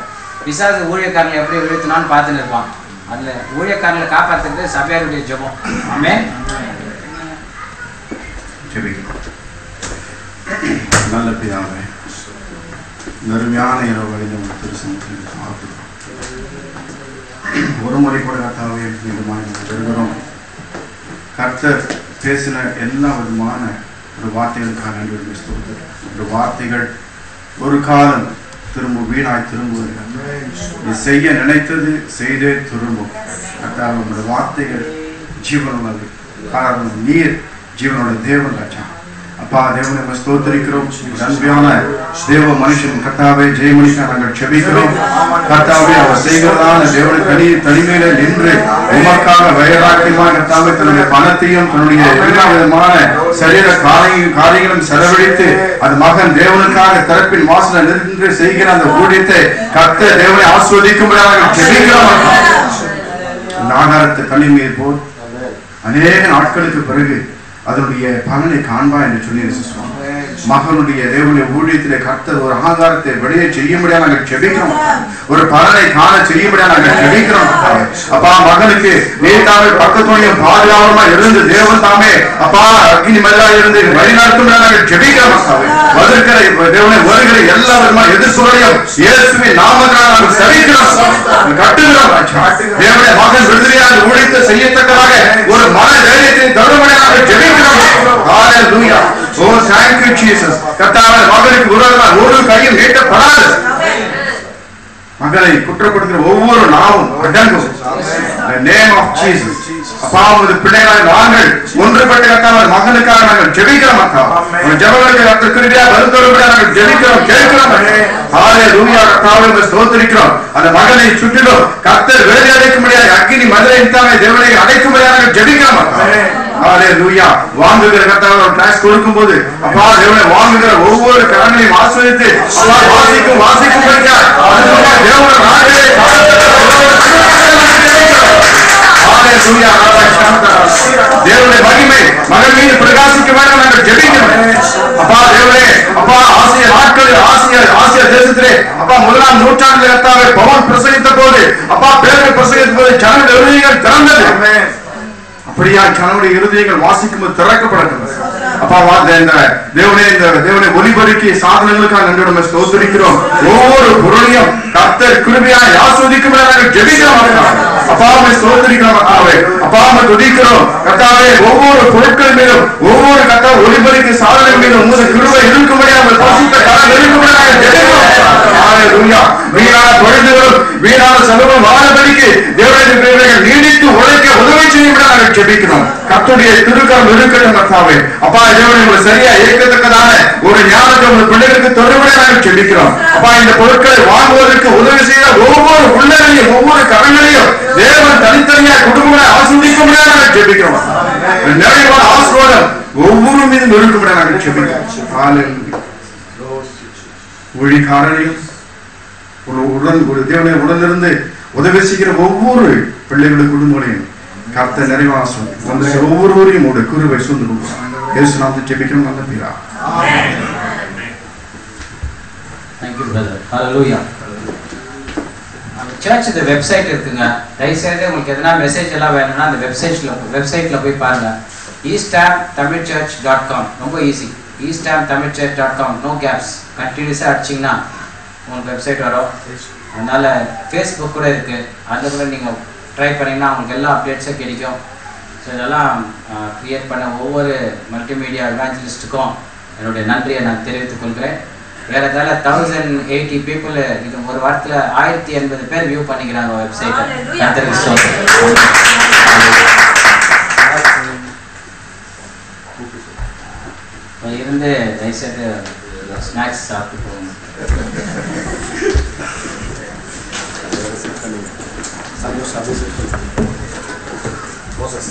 பிசாசு ஊழியக்காரங்களை எப்படி வீழ்த்தினான்னு பார்த்துன்னு இருப்பான். அதில் ஊழியக்காரங்களை காப்பாற்றுறது சபையாருடைய ஜெபம். ஆமென். நல்ல பிதாவே, நறுமையான இரவு வழிந்த திருசனத்தில் ஒரு முறை கூட கர்த்தாவே எழுதுகிறோம். கர்த்தர் பேசின எல்லா விதமான ஒரு வார்த்தைகளுக்காக நன்றி ஸ்தோத்திரம். ஒரு வார்த்தைகள் ஒரு காலம் திரும்ப வீணாய் திரும்புவதில்லை. நீ செய்ய நினைத்தது செய்தே திரும்பும். கர்த்தாவே, உங்களுடைய வார்த்தைகள் ஜீவனுள்ளது. காரணம் நீர் ஜீவனோட தேவன் ராஜா. அப்பா தேவனை நம்ம ஸ்தோத்திரிக்கிறோம். அன்பியான தேவ மனுஷன் கர்த்தாவே ஜெயமணிக்கா நாங்கள் செபிக்கிறோம். கர்த்தாவே அவர் செய்கிறதான தேவனை தனிமையில நின்று உமக்காக வயதாக்கியமாக கர்த்தாவே தன்னுடைய பணத்தையும் தன்னுடைய எல்லா விதமான சரீர காரியங்களும் செலவழித்து அது மகன் தேவனுக்காக திறப்பின் வாசல நின்று செய்கிற அந்த ஊழியத்தை கர்த்தர் தேவனை ஆஸ்வதிக்கும்படியாக நாங்கள் செபிக்கிறோம். ஆகாரத்தை தனிமையை போல் அநேக நாட்களுக்கு பிறகு அதனுடைய பலனை காண்பா என்று சொல்லி மகனுடைய தேவனுடைய ஊழியத்திலே கர்த்தர் ஒரு ஆகாரத்தை வெளியே செய்யும்படியா நாங்கள் செபிக்கிறோம். ஒரு பலனை காண செய்யும்படியா நாங்கள் செபிக்கிறோம். அப்பா மகனுக்கு நீதாவே பக்கத்துணையும் பாதுகாவலமா இருந்து தேவன் தாமே அப்பா அக்னி மல்லா இருந்து வழிநடத்தும்படியா நாங்கள் செபிக்கிறோம். வருகிற தேவனை வருகிற எல்லா விதமான எதிர்ப்புகளையும் இயேசுவின் நாமத்தினால் நாங்கள் செபிக்கிறோம், கட்டுகிறோம். தேவனுடைய மகன் விடுதலையாக ஊழியத்தை செய்யத்தக்கதாக ஒரு மன தைரியத்தை தரும்படியா நாங்கள் செபிக்கிறோம். ஹalleluya. Oh thank you Jesus. கர்த்தாவே மகனுக்கு விரோதமாக ஒரு கையும் நீட்டப்படாது. மகளை குற்றப்படுத்துகிற ஒவ்வொரு நாவும் அடங்கும். The name of Jesus. அப்பா உமது பிள்ளைகளாக நாங்கள் ஒன்றுபட்டு கர்த்தாவே மகனுக்காக நாங்கள் ஜெபிக்கிறோம். அப்பா உங்க ஜெபங்களுக்கு கர்த்தர் கிருபையா வருதோடு நாங்கள் ஜெபிக்கிறோம் கேட்கிறோம். ஹalleluya. கர்த்தாவே ஸ்தோத்திரிக்கிறோம். அந்த மகனை சுற்றிலும் கர்த்தர் வேலை அடைக்கும்படியாக அக்கினி மதுரை தாமே தேவனை அடைக்கும்படியாக நாங்கள் ஜெபிக்கிறோம். ஹalleluya. வாங்குகிற கர்த்தாவே டாக்ஸ் கொடுக்கும்போது அப்பா தேவனை வாங்குகிற ஒவ்வொரு கரங்களையும் ஆசீர்வதித்து அப்பா வாசிக்கும் படிக்க தேவனுடைய ராஜ்யத்தை ஹalleluya. தேவனுடைய மகிமை மகன் மீது பிரகாசிக்க வேண்டும் நாங்கள் ஜெபிக்கிறோம். அப்பா தேவனே அப்பா ஆசிய நாட்களில் ஆசிய தேசத்திலே அப்பா 1ஆம் நூற்றாண்டில் கர்த்தாவே பவுல் பிரசங்கித்த போது அப்பா பேர்கள் பிரசங்கித்த போது ஜனங்கள் இருதயங்கள் திறந்தது. அப்படியா கனவுடைய இருதயங்கள் வாசிக்கும்போது திறக்கப்படட்டும். அப்பா தேவனை ஒளிபரிக்கு சாதனங்களுக்காக நன்றியோட ஸ்தோத்திரிக்கிறோம். ஒவ்வொரு பொருளையும் கர்த்தர் கிருபையாய் ஆஸ்வதிக்கும்படி நாங்கள் ஜெபிக்கிறோம். அப்பா ஸ்தோத்திரிக்கிறோம். அப்பா துதிக்கிறோம். கர்த்தாவே ஒவ்வொரு பொருட்கள் மீதும் ஒவ்வொரு கர்த்தா ஒளிபரிக்கு சாதனங்கள் மீதும் உமது கிருபை இருக்கும்படி நாங்கள் பரிசுத்த கரம் இருக்கும்படி நாங்கள் ஜெபிக்கிறோம். ஹalleluya. வீணான பொழுதுகளும் வீணான செலவும் வாழபடிக்கு தேவனுடைய பிள்ளைகள் நீடித்து உழைக்க உதவி செய்யும்படி நாங்கள் ஜெபிக்கிறோம். கர்த்தருடைய திருக்கரம் இருக்கட்டும் கர்த்தாவே. அப்பா தேவனை ஒரு சரியா ஏற்கத்தக்கதான ஒரு ஞானத்தை உங்கள் பிள்ளைகளுக்கு தொடர்புடைய நாங்கள் ஜெபிக்கிறோம். அப்பா இந்த பொருட்களை வாங்குவதற்கு உதவி செய்த ஒவ்வொரு உள்ளங்களையும் ஒவ்வொரு கரங்களையும் தேவன் தனித்தனியாக குடும்பங்களை ஆசீர்வதிக்கும்படியாக நாங்கள் ஜெபிக்கிறோம். நிறைவான ஆசீர்வாதம் ஒவ்வொரு மீதும் இருக்கும்படியாக நாங்கள் ஜெபிக்கிறோம். ஹalleluya. ஊழியக்காரரையும் ஒரு தேவனை உடனிருந்து உதவி செய்கிற ஒவ்வொரு பிள்ளைகளுடைய குடும்பங்களையும் கர்த்தர் நிறைவான வந்திருக்கிற ஒவ்வொருவரையும் உடைய கிருபை சூழ்ந்து கொள்வார். இயேசு நாமத்தில் ஜெபிக்கிறோம் நல்ல பிதா. Thank you brother. Hallelujah. Church இந்த வெப்சைட் இருக்குங்க. தயவுசெய்து உங்களுக்கு எதனா மெசேஜ் எல்லாம் வேணும்னா அந்த வெப்சைட்ல போய் பாருங்க. easthamtamilchurch.com. ரொம்ப ஈஸி. easthamtamilchurch.com. No caps. கண்டினியூஸா அடிச்சீங்கன்னா உங்களுக்கு வெப்சைட் வரும். அதனால ஃபேஸ்புக் கூட இருக்கு. அதில் கூட நீங்கள் ட்ரை பண்ணிங்கன்னா உங்களுக்கு எல்லா அப்டேட்ஸும் கிடைக்கும். ஸோ இதெல்லாம் க்ரியேட் பண்ண ஒவ்வொரு மல்டிமீடியா எவாஞ்சலிஸ்ட்டுக்கும் என்னுடைய நன்றியை நான் தெரிவித்துக் கொள்கிறேன். வேற ஏதாவது 1080 பீப்புள் இது ஒரு வாரத்தில் 1080 பேர் வியூ பண்ணிக்கிறாங்க வெப்சைட்டை. இருந்து தயவுசெய்து ஸ்நாக்ஸ் சாப்பிட்டு போகணும். Moses.